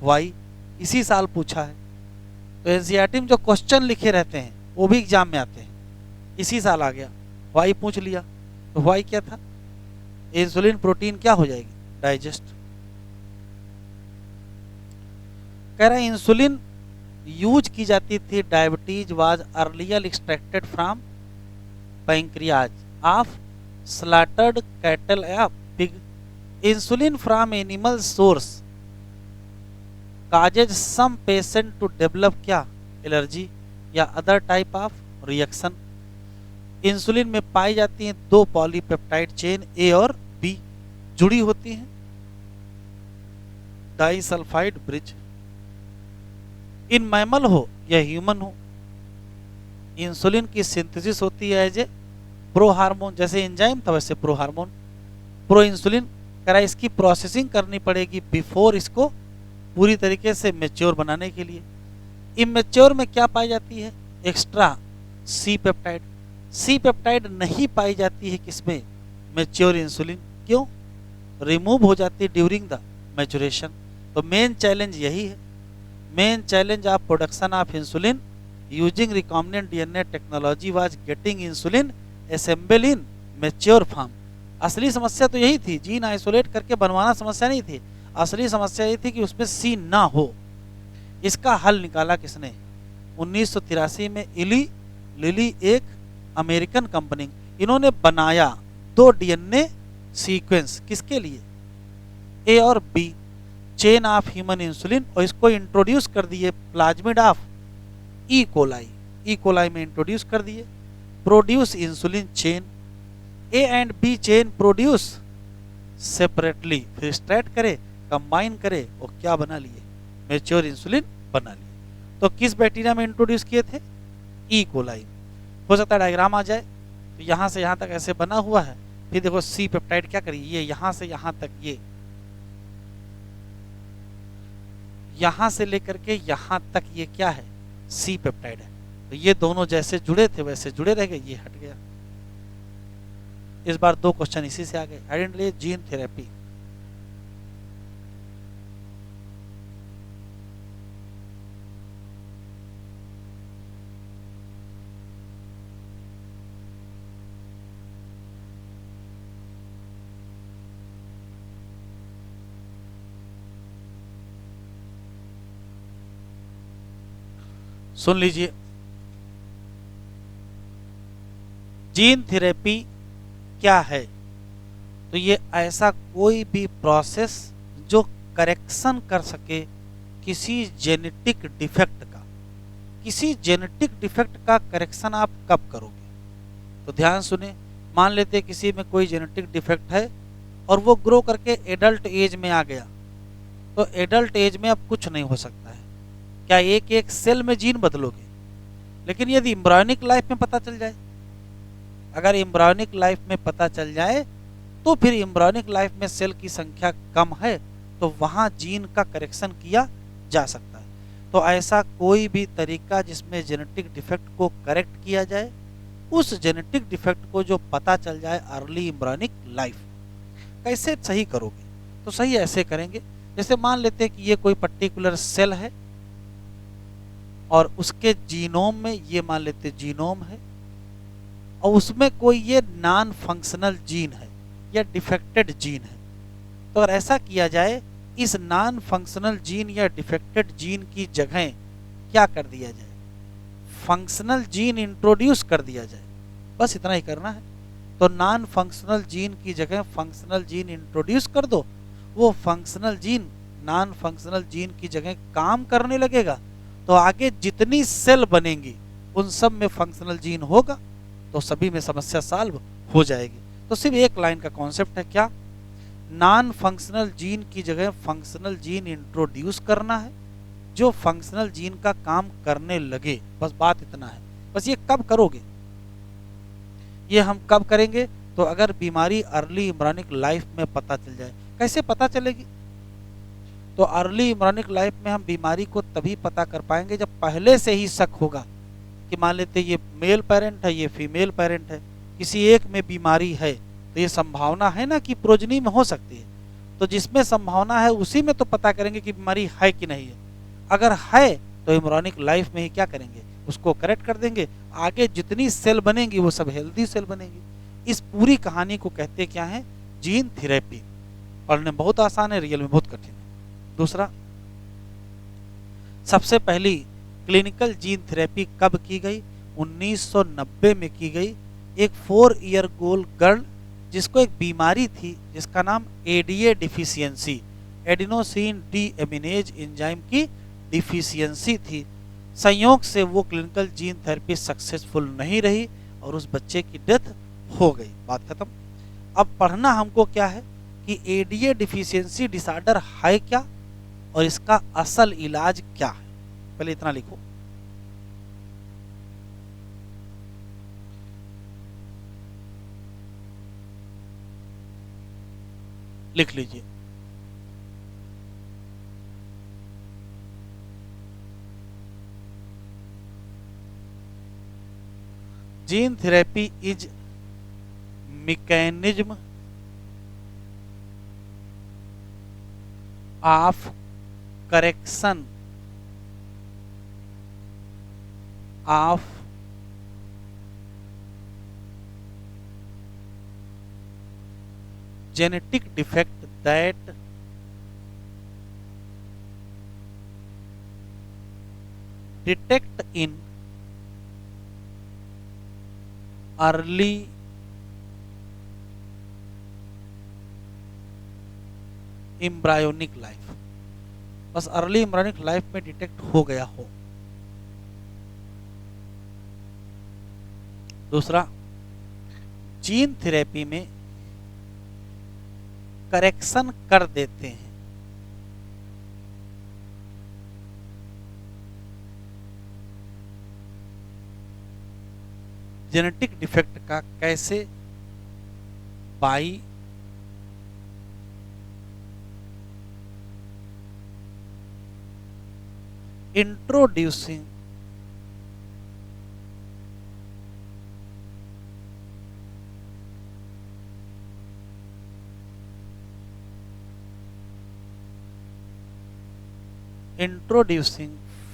वाई इसी साल पूछा है। तो एनसीईआरटी में जो क्वेश्चन लिखे रहते हैं वो भी एग्जाम में आते हैं। इसी साल आ गया, वाई पूछ लिया। तो वाई क्या था? इंसुलिन प्रोटीन क्या हो जाएगी? डाइजेस्ट। कह रहा है इंसुलिन यूज की जाती थी। Diabetes was earlier extracted from pancreas of slaughtered cattle या pig. Insulin from animal source causes some patient to develop क्या, एलर्जी या other type of reaction. Insulin में पाई जाती हैं दो पॉलीपेप्टाइड चेन ए और बी जुड़ी होती हैं डाइसल्फाइड ब्रिज। इन मैमल हो या ह्यूमन हो, इंसुलिन की सिंथेसिस होती है एज ए प्रो हार्मोन, जैसे एंजाइम था वैसे प्रो हार्मोन। प्रो इंसुलिन करा, इसकी प्रोसेसिंग करनी पड़ेगी बिफोर इसको पूरी तरीके से मेच्योर बनाने के लिए। इमेच्योर में क्या पाई जाती है, extra C peptide. C peptide नहीं पाई जाती है किसमें, मेच्योर इंसुलिन। क्यों, रिमूव हो जाती है ड्यूरिंग द मैचुरेशन। तो मेन चैलेंज यही है, main challenge of production of insulin using recombinant DNA technology was getting insulin assemble in mature form. असली समस्या तो यही थी, जीन आइसोलेट करके बनवाना समस्या नहीं थी, असली समस्या ये थी कि उसमें सी ना हो। इसका हल निकाला किसने, 1983 में इली लिली एक अमेरिकन कंपनी, इन्होंने बनाया दो डीएनए सीक्वेंस किसके लिए, ए और B chain of human insulin, और इसको इंट्रोड्यूस कर दिए प्लाज्मिड ऑफ ई कोलाई में इंट्रोड्यूस कर दिए। Produce insulin chain, A and B chain produce separately, फिर स्ट्रैट करे कंबाइन करे और क्या बना लिए, मैच्योर इंसुलिन बना लिए। तो किस बैक्टीरिया में इंट्रोड्यूस किए थे, ई कोलाई। हो सकता है डायग्राम आ जाए, तो यहाँ से यहाँ तक ऐसे बना हुआ है, फिर देखो सी पेप्टाइड क्या करिए, ये यहाँ से यहाँ तक, ये यहाँ से लेकर के यहाँ तक ये क्या है, सी पेप्टाइड है। तो ये दोनों जैसे जुड़े थे वैसे जुड़े रह गए, ये हट गया। इस बार दो क्वेश्चन इसी से आ गए। Identify gene therapy. सुन लीजिए, जीन थेरेपी क्या है, तो ये ऐसा कोई भी प्रोसेस जो करेक्शन कर सके किसी जेनेटिक डिफेक्ट का। किसी जेनेटिक डिफेक्ट का करेक्शन आप कब करोगे, तो ध्यान सुने, मान लेते किसी में कोई जेनेटिक डिफेक्ट है और वो ग्रो करके एडल्ट एज में आ गया, तो एडल्ट एज में अब कुछ नहीं हो सकता है। क्या एक एक सेल में जीन बदलोगे, लेकिन यदि एम्ब्रियोनिक लाइफ में पता चल जाए, अगर एम्ब्रियोनिक लाइफ में पता चल जाए तो फिर एम्ब्रियोनिक लाइफ में सेल की संख्या कम है तो वहां जीन का करेक्शन किया जा सकता है। तो ऐसा कोई भी तरीका जिसमें जेनेटिक डिफेक्ट को करेक्ट किया जाए, उस जेनेटिक डिफेक्ट को जो पता चल जाए अर्ली एम्ब्रियोनिक लाइफ, कैसे सही करोगे, तो सही ऐसे करेंगे, जैसे मान लेते हैं कि ये कोई पर्टिकुलर सेल है और उसके जीनोम में, ये मान लेते जीनोम है और उसमें कोई ये नॉन फंक्शनल जीन है या डिफेक्टेड जीन है। तो अगर ऐसा किया जाए, इस नॉन फंक्शनल जीन या डिफेक्टेड जीन की जगह क्या कर दिया जाए, फंक्शनल जीन इंट्रोड्यूस कर दिया जाए, बस इतना ही करना है। तो नॉन फंक्शनल जीन की जगह फंक्शनल जीन इंट्रोड्यूस कर दो, वो functional gene non functional gene की जगह काम करने लगेगा, तो आगे जितनी सेल बनेंगी उन सब में फंक्शनल जीन होगा, तो सभी में समस्या सॉल्व हो जाएगी। तो सिर्फ एक लाइन का कॉन्सेप्ट है, क्या, नॉन फंक्शनल जीन की जगह फंक्शनल जीन इंट्रोड्यूस करना है जो फंक्शनल जीन का काम करने लगे, बस बात इतना है। बस ये कब करोगे, ये हम कब करेंगे, तो अगर बीमारी अर्ली एम्ब्रियोनिक लाइफ में पता चल जाए। कैसे पता चलेगी, तो अर्ली एम्ब्रियोनिक लाइफ में हम बीमारी को तभी पता कर पाएंगे जब पहले से ही शक होगा कि मान लेते ये मेल पेरेंट है, ये फीमेल पेरेंट है, किसी एक में बीमारी है, तो ये संभावना है ना कि प्रोजनी में हो सकती है, तो जिसमें संभावना है उसी में तो पता करेंगे कि बीमारी है कि नहीं है। अगर है तो एम्ब्रियोनिक लाइफ में ही क्या करेंगे, उसको करेक्ट कर देंगे, आगे जितनी सेल बनेंगी वो सब हेल्दी सेल बनेंगी। इस पूरी कहानी को कहते क्या है, जीन थेरेपी। पढ़ने बहुत आसान है, रियल में बहुत कठिन है। दूसरा, सबसे पहली क्लिनिकल जीन थेरेपी कब की गई, 1990 में की गई। एक 4 ईयर ओल्ड गर्ल जिसको एक बीमारी थी जिसका नाम ADA deficiency, adenosine deaminase enzyme की डिफिशियंसी थी। संयोग से वो क्लिनिकल जीन थेरेपी सक्सेसफुल नहीं रही और उस बच्चे की डेथ हो गई। बात खत्म। अब पढ़ना हमको क्या है कि एडीए डिफिशियंसी डिसऑर्डर है क्या और इसका असल इलाज क्या है। पहले इतना लिखो। लिख लीजिए। Gene therapy is mechanism of correction of genetic defect that detect in early embryonic life, बस अर्ली एम्ब्रायोनिक लाइफ में डिटेक्ट हो गया हो। दूसरा, जीन थेरेपी में करेक्शन कर देते हैं। जेनेटिक डिफेक्ट का कैसे? By introducing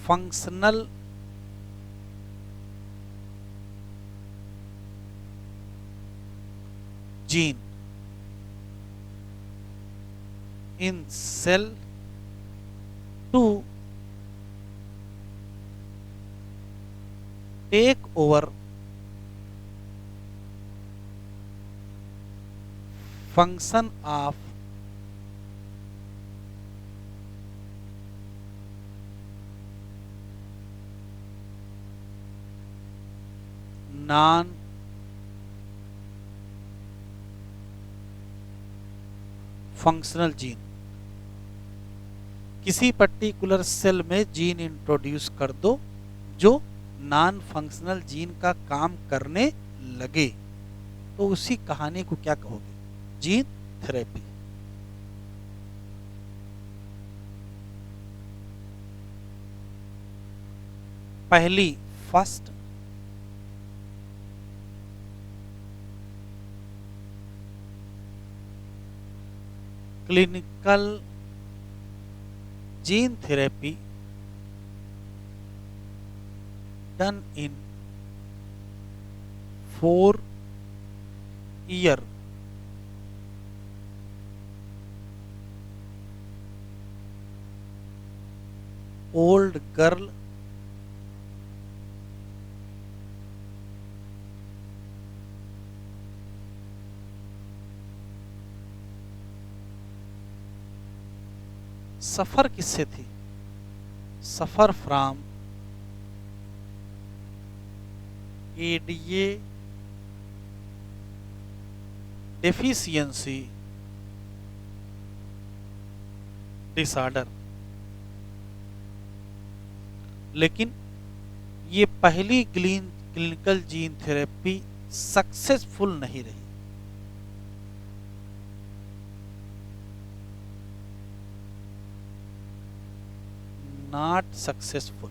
functional gene in cell to take over function of non functional gene. किसी पर्टिकुलर सेल में जीन इंट्रोड्यूस कर दो जो नॉन फंक्शनल जीन का काम करने लगे, तो उसी कहानी को क्या कहोगे? Gene therapy. पहली first clinical gene therapy done in 4-year old girl suffer किससे थी? Suffer from ADA deficiency disorder. लेकिन ये पहली क्लिनिकल जीन थेरेपी सक्सेसफुल नहीं रही। Not successful.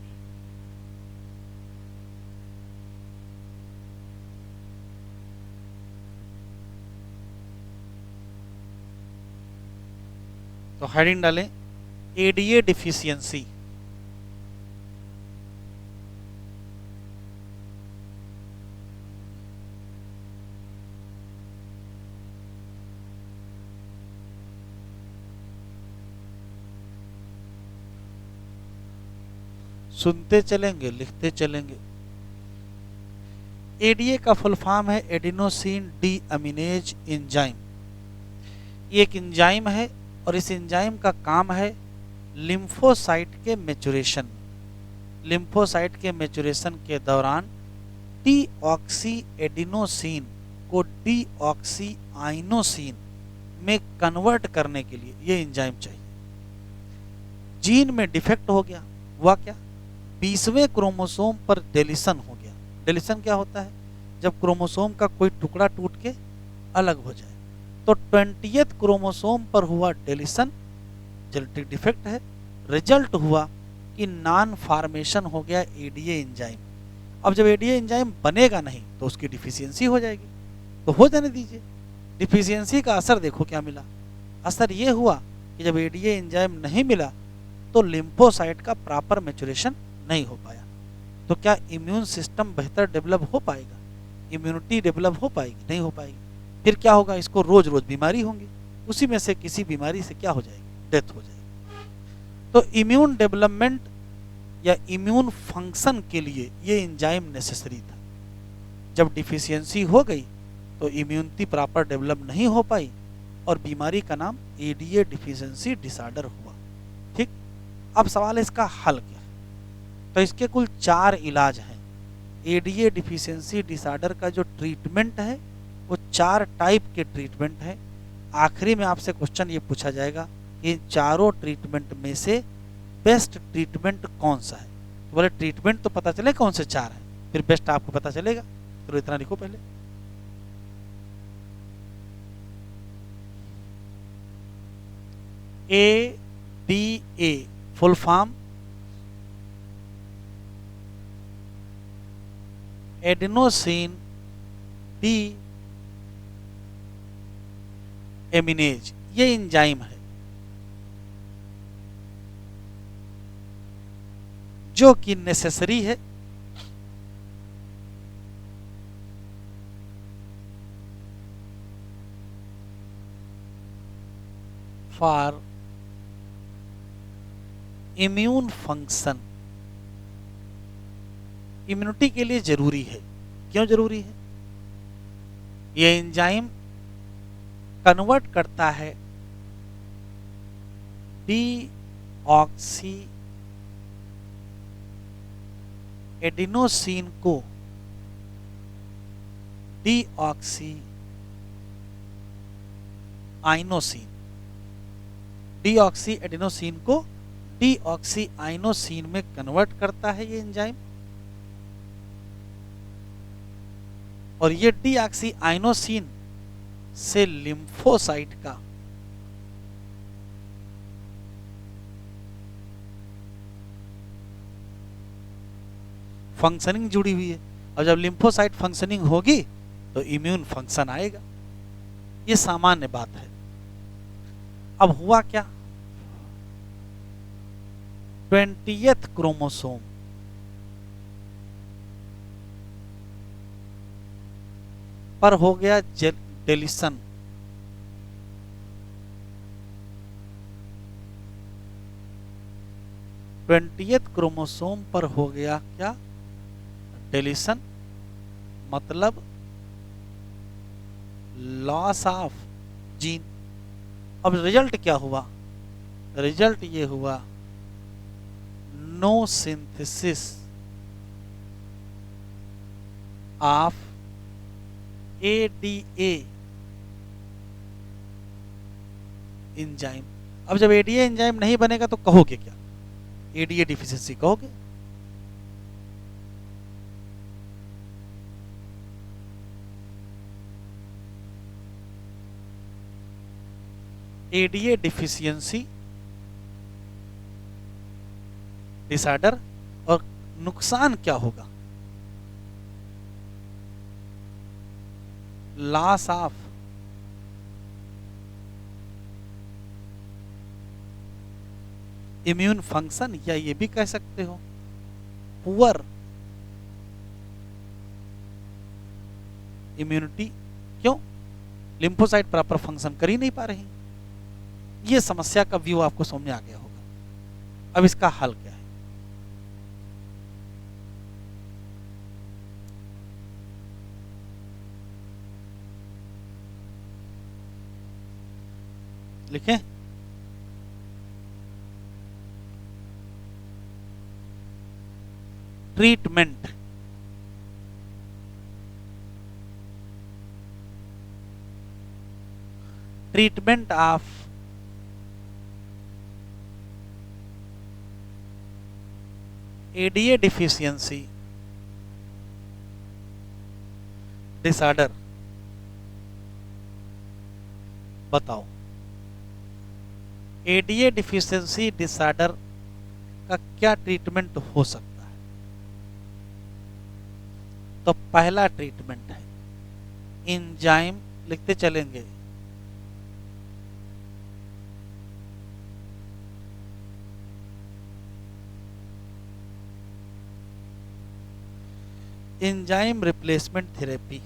तो हेडिंग डालें एडीए डिफिशियंसी। सुनते चलेंगे, लिखते चलेंगे। एडीए का फुल फॉर्म है एडिनोसिन डी अमीनेज एंजाइम। ये एक एंजाइम है और इस एंजाइम का काम है लिम्फोसाइट के मैच्योरेशन। लिम्फोसाइट के मैच्योरेशन के दौरान डीऑक्सी एडिनोसिन को डीऑक्सीआइनोसिन में कन्वर्ट करने के लिए ये एंजाइम चाहिए। जीन में डिफेक्ट हो गया, हुआ क्या, 20वें क्रोमोसोम पर डेलीशन हो गया। डेलीशन क्या होता है, जब क्रोमोसोम का कोई टुकड़ा टूट के अलग हो जाए। तो 20th क्रोमोसोम पर हुआ डेलीशन, जेनेटिक डिफेक्ट है। रिजल्ट हुआ कि नॉन फॉर्मेशन हो गया एडीए एंजाइम। अब जब एडीए एंजाइम बनेगा नहीं तो उसकी डिफिशियंसी हो जाएगी, तो हो जाने दीजिए। डिफिशियंसी का असर देखो क्या मिला, असर ये हुआ कि जब एडीए एंजाइम नहीं मिला तो लिम्फोसाइट का प्रॉपर मैच्योरेशन नहीं हो पाया। तो क्या इम्यून सिस्टम बेहतर डेवलप हो पाएगा, इम्यूनिटी डेवलप हो पाएगी, नहीं हो पाएगी। फिर क्या होगा, इसको रोज रोज बीमारी होंगी, उसी में से किसी बीमारी से क्या हो जाएगी, डेथ हो जाएगी। तो इम्यून डेवलपमेंट या इम्यून फंक्शन के लिए ये एंजाइम नेसेसरी था। जब डिफिशियंसी हो गई तो इम्यूनिटी प्रॉपर डेवलप नहीं हो पाई और बीमारी का नाम एडीए डिफिशियंसी डिसऑर्डर हुआ। ठीक, अब सवाल है इसका हल क्या है। तो इसके कुल 4 इलाज हैं। एडीए डिफिशियंसी डिसऑर्डर का जो ट्रीटमेंट है वो 4 टाइप के ट्रीटमेंट है। आखिरी में आपसे क्वेश्चन ये पूछा जाएगा कि इन चारों ट्रीटमेंट में से बेस्ट ट्रीटमेंट कौन सा है। तो बोले ट्रीटमेंट तो पता चले कौन से 4 हैं, फिर बेस्ट आपको पता चलेगा। तो इतना लिखो पहले। ADA full form adenosine deaminase, ये एंजाइम है जो कि नेसेसरी है फॉर इम्यून फंक्शन। इम्यूनिटी के लिए जरूरी है। क्यों जरूरी है, ये एंजाइम कन्वर्ट करता है डीऑक्सी एडिनोसिन को डीऑक्सी आइनोसिन, डीऑक्सी एडिनोसिन को डीऑक्सी आइनोसिन में कन्वर्ट करता है ये एंजाइम। और ये डीऑक्सी आइनोसिन से लिम्फोसाइट का फंक्शनिंग जुड़ी हुई है। और जब लिम्फोसाइट फंक्शनिंग होगी तो इम्यून फंक्शन आएगा। ये सामान्य बात है। अब हुआ क्या, 20th क्रोमोसोम पर हो गया डेलीशन। क्रोमोसोम पर हो गया क्या, डेलीशन, मतलब लॉस ऑफ जीन। अब रिजल्ट क्या हुआ, रिजल्ट ये हुआ no synthesis of ADA enzyme. अब जब एडीए एंजाइम नहीं बनेगा तो कहोगे क्या, एडीए डिफिशियंसी कहोगे। एडीए डिफिशियंसी डिसऑर्डर, और नुकसान क्या होगा, लॉस ऑफ इम्यून फंक्शन, या ये भी कह सकते हो पुअर इम्यूनिटी। क्यों, लिम्फोसाइट प्रॉपर फंक्शन कर ही नहीं पा रही। ये समस्या का व्यू आपको समझ में आ गया होगा। अब इसका हल क्या है, लिखें। Treatment, treatment of ADA deficiency disorder. बताओ एडीए डिफिशियंसी डिसऑर्डर का क्या ट्रीटमेंट हो सकता है? तो पहला ट्रीटमेंट है एंजाइम, लिखते चलेंगे, एंजाइम रिप्लेसमेंट थेरेपी।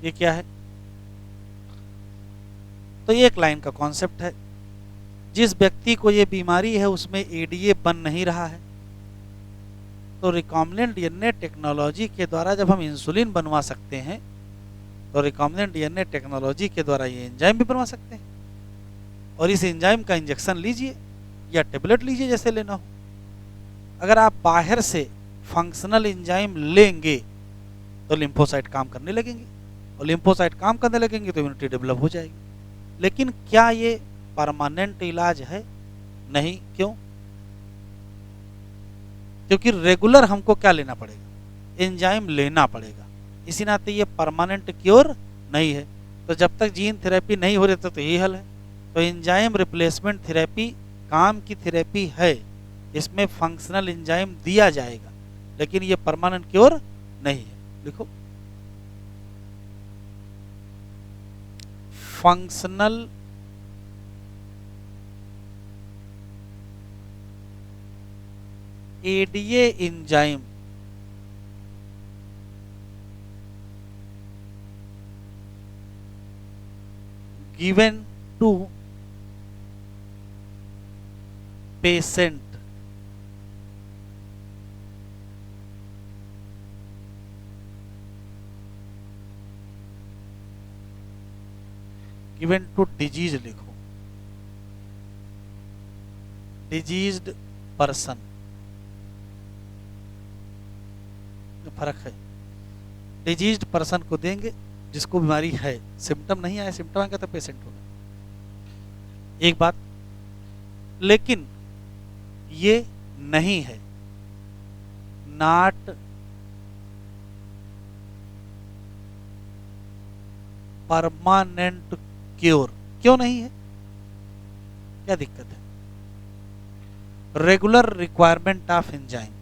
ये क्या है? तो ये एक लाइन का कॉन्सेप्ट है। जिस व्यक्ति को ये बीमारी है उसमें एडीए बन नहीं रहा है, तो रिकॉम्बिनेंट डीएनए टेक्नोलॉजी के द्वारा जब हम इंसुलिन बनवा सकते हैं, तो रिकॉम्बिनेंट डीएनए टेक्नोलॉजी के द्वारा ये एंजाइम भी बनवा सकते हैं। और इस एंजाइम का इंजेक्शन लीजिए या टेबलेट लीजिए, जैसे लेना हो। अगर आप बाहर से फंक्शनल एंजाइम लेंगे तो लिम्फोसाइट काम करने लगेंगे, और लिम्फोसाइट काम करने लगेंगे तो इम्यूनिटी डेवलप हो जाएगी। लेकिन क्या ये परमानेंट इलाज है? नहीं। क्यों? क्योंकि रेगुलर हमको क्या लेना पड़ेगा? एंजाइम लेना पड़ेगा। इसी नाते ये परमानेंट क्योर नहीं है। तो जब तक जीन थेरेपी नहीं हो रही तो यही हल है। तो एंजाइम रिप्लेसमेंट थेरेपी काम की थेरेपी है, इसमें फंक्शनल एंजाइम दिया जाएगा, लेकिन ये परमानेंट क्योर नहीं है। लिखो functional ADA enzyme given to patient given to disease. लिखो डिजीज्ड पर्सन, फर्क है। डिजीज्ड पर्सन को देंगे जिसको बीमारी है, सिम्टम नहीं आया, सिम्टम आएगा तो पेशेंट होगा। एक बात, लेकिन ये नहीं है, नॉट परमानेंट क्योर। क्यों नहीं है? क्या दिक्कत है? Regular requirement of enzyme.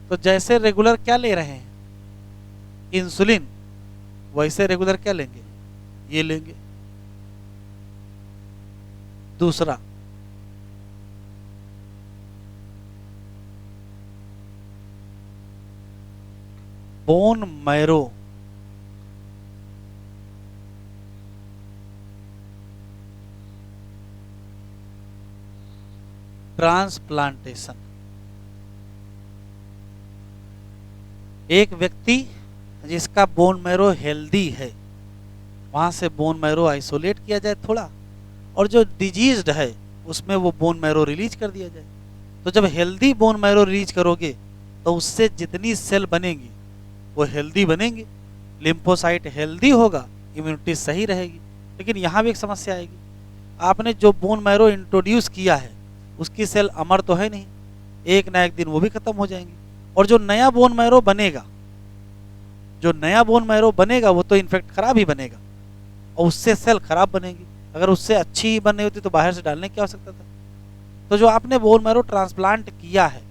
तो जैसे रेगुलर क्या ले रहे हैं? इंसुलिन, वैसे रेगुलर क्या लेंगे? ये लेंगे। दूसरा, बोन मैरो ट्रांसप्लांटेशन। एक व्यक्ति जिसका बोन मैरो हेल्दी है, वहां से बोन मैरो आइसोलेट किया जाए थोड़ा, और जो डिजीज्ड है उसमें वो बोन मैरो रिलीज कर दिया जाए। तो जब हेल्दी बोन मैरो रिलीज करोगे तो उससे जितनी सेल बनेंगी वो हेल्दी बनेंगी, लिम्फोसाइट हेल्दी होगा, इम्यूनिटी सही रहेगी। लेकिन यहाँ भी एक समस्या आएगी, आपने जो बोन मैरो इंट्रोड्यूस किया है उसकी सेल अमर तो है नहीं, एक ना एक दिन वो भी खत्म हो जाएंगी। और जो नया बोन मैरो बनेगा, जो नया बोन मैरो बनेगा वो तो इनफेक्ट खराब ही बनेगा, और उससे सेल खराब बनेगी। अगर उससे अच्छी ही बन रही होती तो बाहर से डालने की आवश्यकता था। तो जो आपने बोन मैरो ट्रांसप्लांट किया है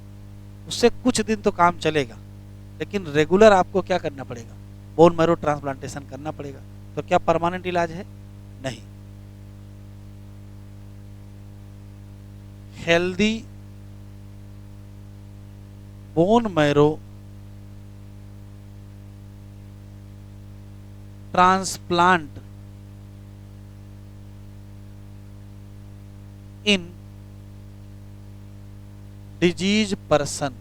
उससे कुछ दिन तो काम चलेगा, लेकिन रेगुलर आपको क्या करना पड़ेगा? बोन मैरो ट्रांसप्लांटेशन करना पड़ेगा। तो क्या परमानेंट इलाज है? नहीं। Healthy bone marrow transplant in disease person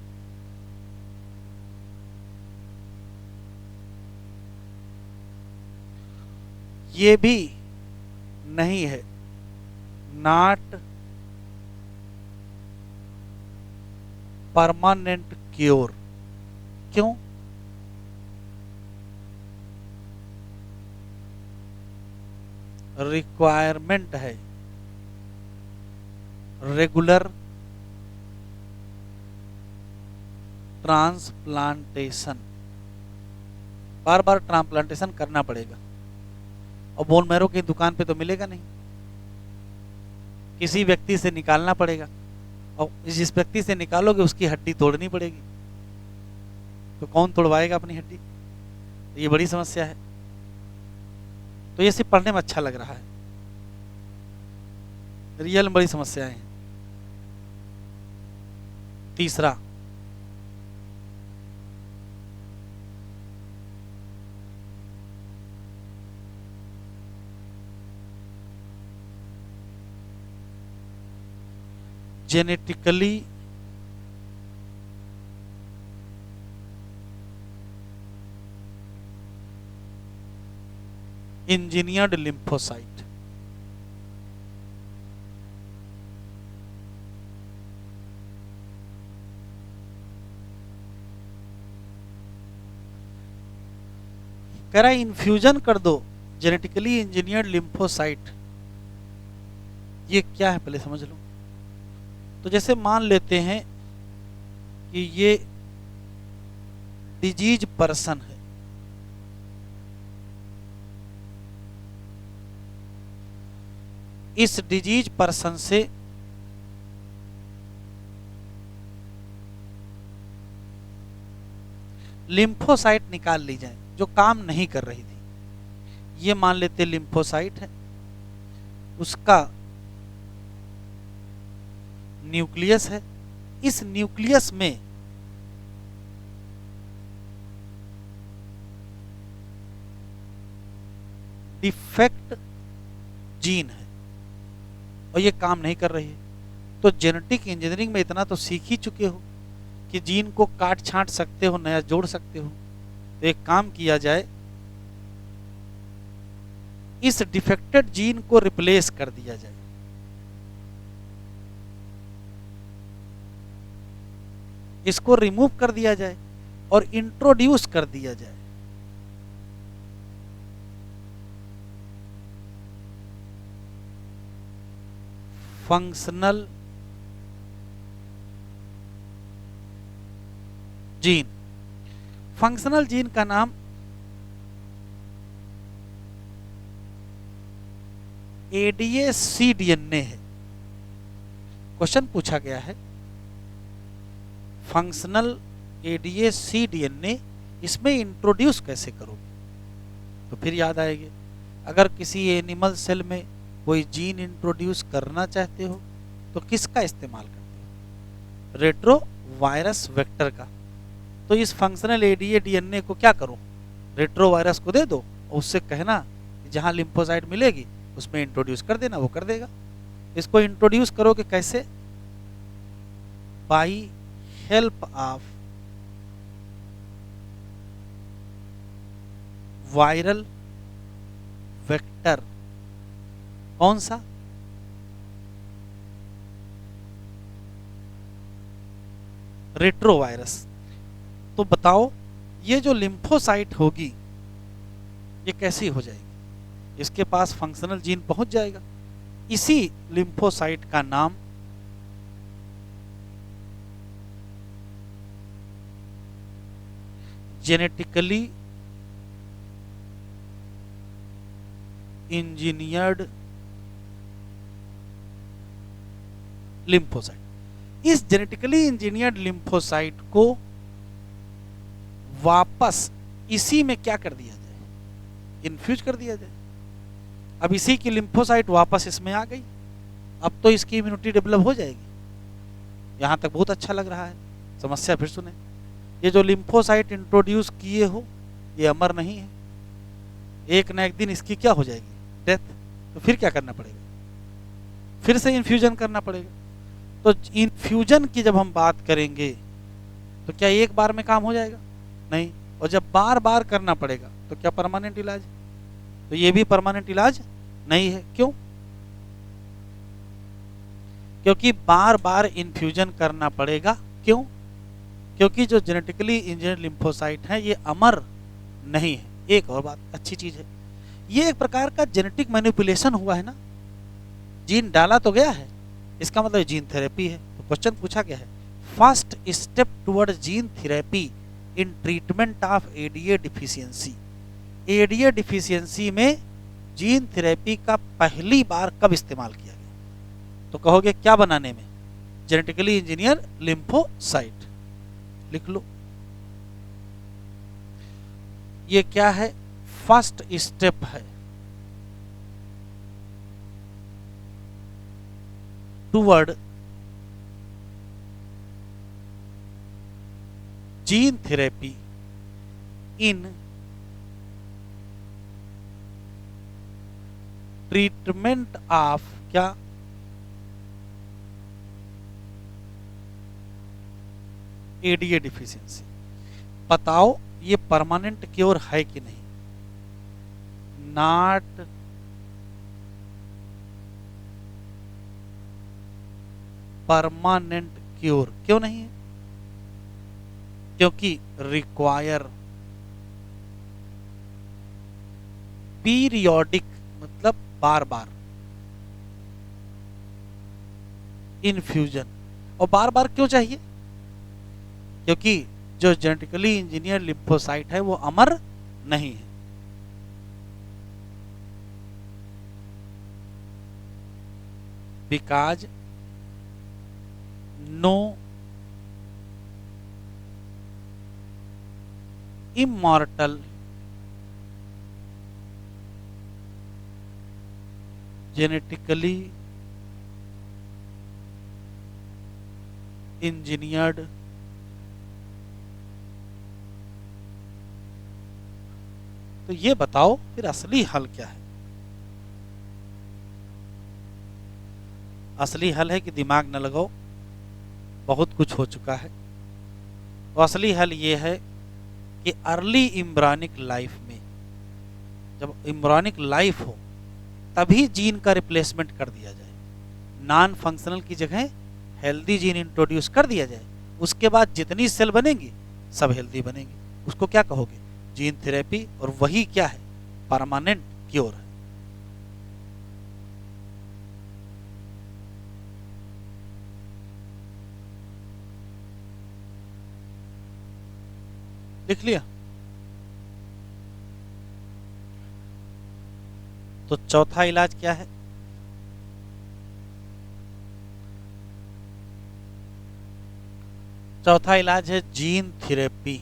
ये भी नहीं है, नॉट परमानेंट क्योर। क्यों? रिक्वायरमेंट है रेगुलर ट्रांसप्लांटेशन, बार बार ट्रांसप्लांटेशन करना पड़ेगा। और बोन मैरो की दुकान पे तो मिलेगा नहीं, किसी व्यक्ति से निकालना पड़ेगा, और जिस व्यक्ति से निकालोगे उसकी हड्डी तोड़नी पड़ेगी, तो कौन तोड़वाएगा अपनी हड्डी? ये बड़ी समस्या है। तो ये सिर्फ पढ़ने में अच्छा लग रहा है, रियल में बड़ी समस्याएं हैं। तीसरा, जेनेटिकली इंजीनियर्ड लिम्फोसाइट। कह रहा है इन्फ्यूजन कर दो जेनेटिकली इंजीनियर्ड लिम्फोसाइट। ये क्या है पहले समझ लो। तो जैसे मान लेते हैं कि ये डिजीज पर्सन है, इस डिजीज पर्सन से लिम्फोसाइट निकाल ली जाए जो काम नहीं कर रही थी। ये मान लेते लिम्फोसाइट है, उसका न्यूक्लियस है, इस न्यूक्लियस में डिफेक्ट जीन है और ये काम नहीं कर रही है। तो जेनेटिक इंजीनियरिंग में इतना तो सीख ही चुके हो कि जीन को काट छांट सकते हो, नया जोड़ सकते हो। तो एक काम किया जाए, इस डिफेक्टेड जीन को रिप्लेस कर दिया जाए। इसको रिमूव कर दिया जाए और इंट्रोड्यूस कर दिया जाए। Functional gene. फंक्शनल जीन का नाम ADA-cDNA है। क्वेश्चन पूछा गया है फंक्शनल ADA-cDNA, इसमें इंट्रोड्यूस कैसे करोगे? तो फिर याद आएगी, अगर किसी एनिमल सेल में कोई जीन इंट्रोड्यूस करना चाहते हो तो किसका इस्तेमाल करते हो? रेट्रो वायरस वेक्टर का। तो इस फंक्शनल ADA-DNA को क्या करो? रेट्रो वायरस को दे दो और उससे कहना कि जहां लिम्फोसाइट मिलेगी उसमें इंट्रोड्यूस कर देना, वो कर देगा। इसको इंट्रोड्यूस करोगे कैसे? By help of viral vector. कौन सा? Retro virus. तो बताओ ये जो लिम्फोसाइट होगी ये कैसी हो जाएगी? इसके पास फंक्शनल जीन पहुंच जाएगा। इसी लिम्फोसाइट का नाम जेनेटिकली इंजीनियर्ड लिम्फोसाइट। इस जेनेटिकली इंजीनियर्ड लिम्फोसाइट को वापस इसी में क्या कर दिया जाए? इन्फ्यूज कर दिया जाए। अब इसी की लिम्फोसाइट वापस इसमें आ गई, अब तो इसकी इम्यूनिटी डेवलप हो जाएगी। यहां तक बहुत अच्छा लग रहा है। समस्या फिर सुने, ये जो लिम्फोसाइट इंट्रोड्यूस किए हो ये अमर नहीं है, एक न एक दिन इसकी क्या हो जाएगी? डेथ। तो फिर क्या करना पड़ेगा? फिर से इन्फ्यूजन करना पड़ेगा। तो इन्फ्यूजन की जब हम बात करेंगे तो क्या एक बार में काम हो जाएगा? नहीं। और जब बार बार करना पड़ेगा तो क्या परमानेंट इलाज? तो ये भी परमानेंट इलाज नहीं है। क्यों? क्योंकि बार बार इन्फ्यूजन करना पड़ेगा। क्यों? क्योंकि जो जेनेटिकली इंजीनियर्ड लिम्फोसाइट हैं ये अमर नहीं है। एक और बात अच्छी चीज है, ये एक प्रकार का जेनेटिक मैनिपुलेशन हुआ है ना, जीन डाला तो गया है, इसका मतलब जीन थेरेपी है। तो क्वेश्चन पूछा गया है, first step toward gene therapy in treatment of ADA deficiency. ADA deficiency में जीन थेरेपी का पहली बार कब इस्तेमाल किया गया? तो कहोगे क्या बनाने में? Genetically engineer lymphocyte. लिख लो, ये क्या है? फर्स्ट स्टेप है toward gene therapy in treatment of क्या? ADA deficiency. बताओ ये परमानेंट क्योर है कि नहीं? Not permanent cure. क्यों नहीं है? क्योंकि रिक्वायर पीरियोडिक, मतलब बार बार इन्फ्यूजन। और बार बार क्यों चाहिए? क्योंकि जो जेनेटिकली इंजीनियर लिम्फोसाइट है वो अमर नहीं है। Because no immortal genetically engineered तो ये बताओ फिर असली हल क्या है? असली हल है कि दिमाग न लगाओ, बहुत कुछ हो चुका है। तो असली हल ये है कि अर्ली इम्ब्रानिक लाइफ में, जब इम्ब्रानिक लाइफ हो तभी जीन का रिप्लेसमेंट कर दिया जाए, नॉन फंक्शनल की जगह हेल्दी जीन इंट्रोड्यूस कर दिया जाए। उसके बाद जितनी सेल बनेंगी सब हेल्दी बनेंगी। उसको क्या कहोगे? Gene therapy. और वही क्या है? परमानेंट क्योर है। लिख लिया? तो चौथा इलाज क्या है? चौथा इलाज है जीन थेरेपी।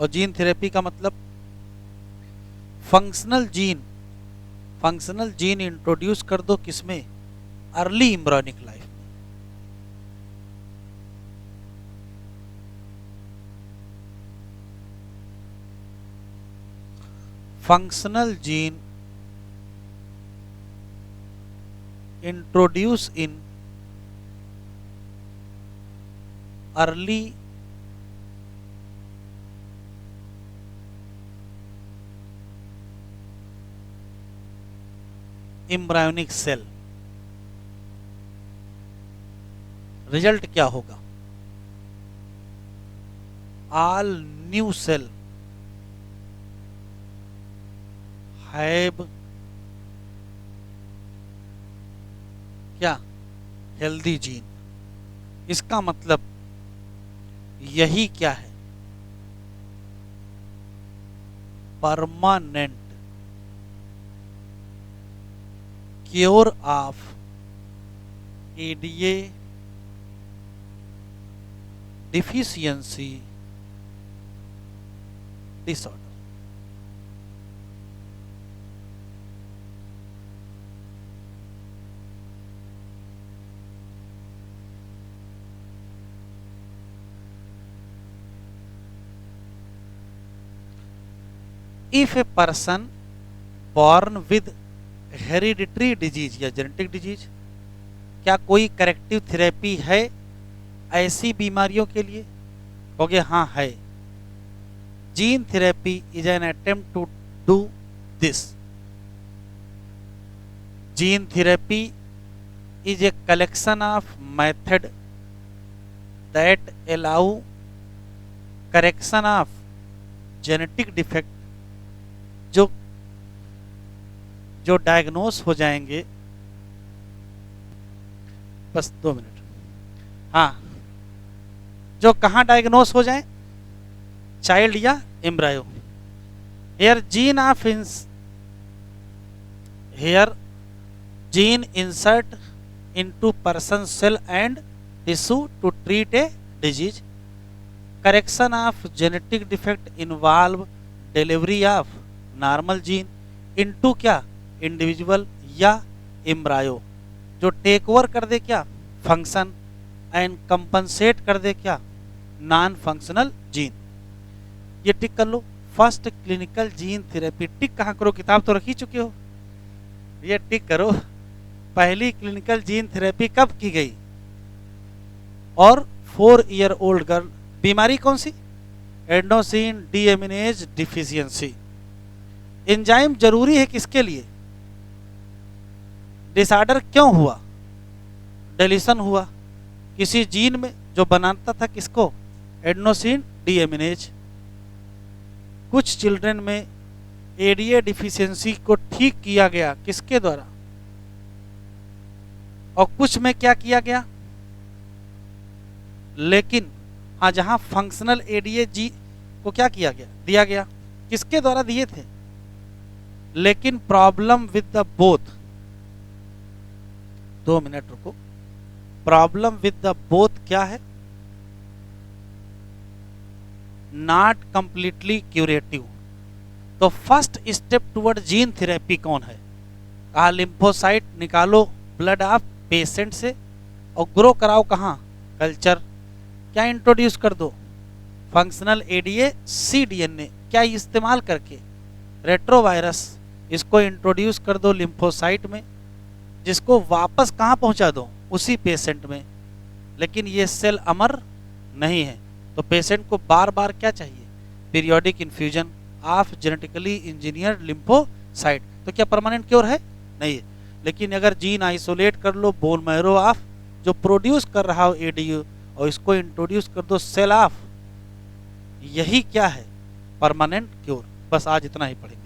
और जीन थेरेपी का मतलब फंक्शनल जीन इंट्रोड्यूस कर दो, किसमें? अर्ली इम्ब्रानिक लाइफ में। Functional gene introduce in early embryonic cell. Result क्या होगा? ऑल न्यू सेल हैव क्या? Healthy gene. इसका मतलब यही क्या है? Permanent cure of ADA deficiency disorder. If a person born with hereditary disease या जेनेटिक डिजीज, क्या कोई करेक्टिव थेरेपी है ऐसी बीमारियों के लिए? कहोगे हाँ है। gene therapy is an attempt to do this. Gene therapy is a collection of method that allow correction of genetic defect जो जो डायग्नोस हो जाएंगे। बस 2 मिनट। हाँ, जो कहाँ डायग्नोस हो जाए, चाइल्ड या embryo. Here gene insert into person cell and tissue to treat a disease. Correction of genetic defect involve delivery of normal gene into क्या, इंडिविजुअल या एम्ब्रायो, जो टेक ओवर कर दे क्या, फंक्शन, एंड कंपनसेट कर दे क्या, नॉन फंक्शनल जीन। ये टिक कर लो। फर्स्ट क्लिनिकल जीन थेरेपी, टिक कहाँ करो, किताब तो रखी चुके हो, ये टिक करो। पहली क्लिनिकल जीन थेरेपी कब की गई, और 4 ईयर ओल्ड गर्ल। बीमारी कौन सी, एडेनोसिन डीएमिनेज डिफिशियंसी। एंजाइम जरूरी है किसके लिए, डिसऑर्डर क्यों हुआ, डिलीशन हुआ किसी जीन में जो बनाता था किसको, एडेनोसिन डीएमिनेज। कुछ चिल्ड्रन में एडीए डिफिशियंसी को ठीक किया गया किसके द्वारा, और कुछ में क्या किया गया, लेकिन हाँ जहां फंक्शनल एडीए जी को क्या किया गया, दिया गया, किसके द्वारा दिए थे, लेकिन problem with the both, 2 minute रुको, प्रॉब्लम विद द बोथ क्या है, नॉट कंप्लीटली क्यूरेटिव। तो first step toward gene therapy कौन है, कहा लिम्फोसाइट निकालो ब्लड ऑफ पेशेंट से और ग्रो कराओ कहाँ, कल्चर। क्या इंट्रोड्यूस कर दो, फंक्शनल एडीए सी डीएनए, क्या इस्तेमाल करके, रेट्रोवायरस, इसको इंट्रोड्यूस कर दो लिम्फोसाइट में, जिसको वापस कहाँ पहुँचा दो, उसी पेशेंट में। लेकिन ये सेल अमर नहीं है, तो पेशेंट को बार बार क्या चाहिए, periodic infusion of genetically engineered lymphocyte. तो क्या परमानेंट क्योर है, नहीं है। लेकिन अगर जीन आइसोलेट कर लो बोन मैरो ऑफ जो प्रोड्यूस कर रहा हो एडीयू, और इसको इंट्रोड्यूस कर दो सेल ऑफ, यही क्या है, परमानेंट क्योर। बस आज इतना ही पढ़ेंगे।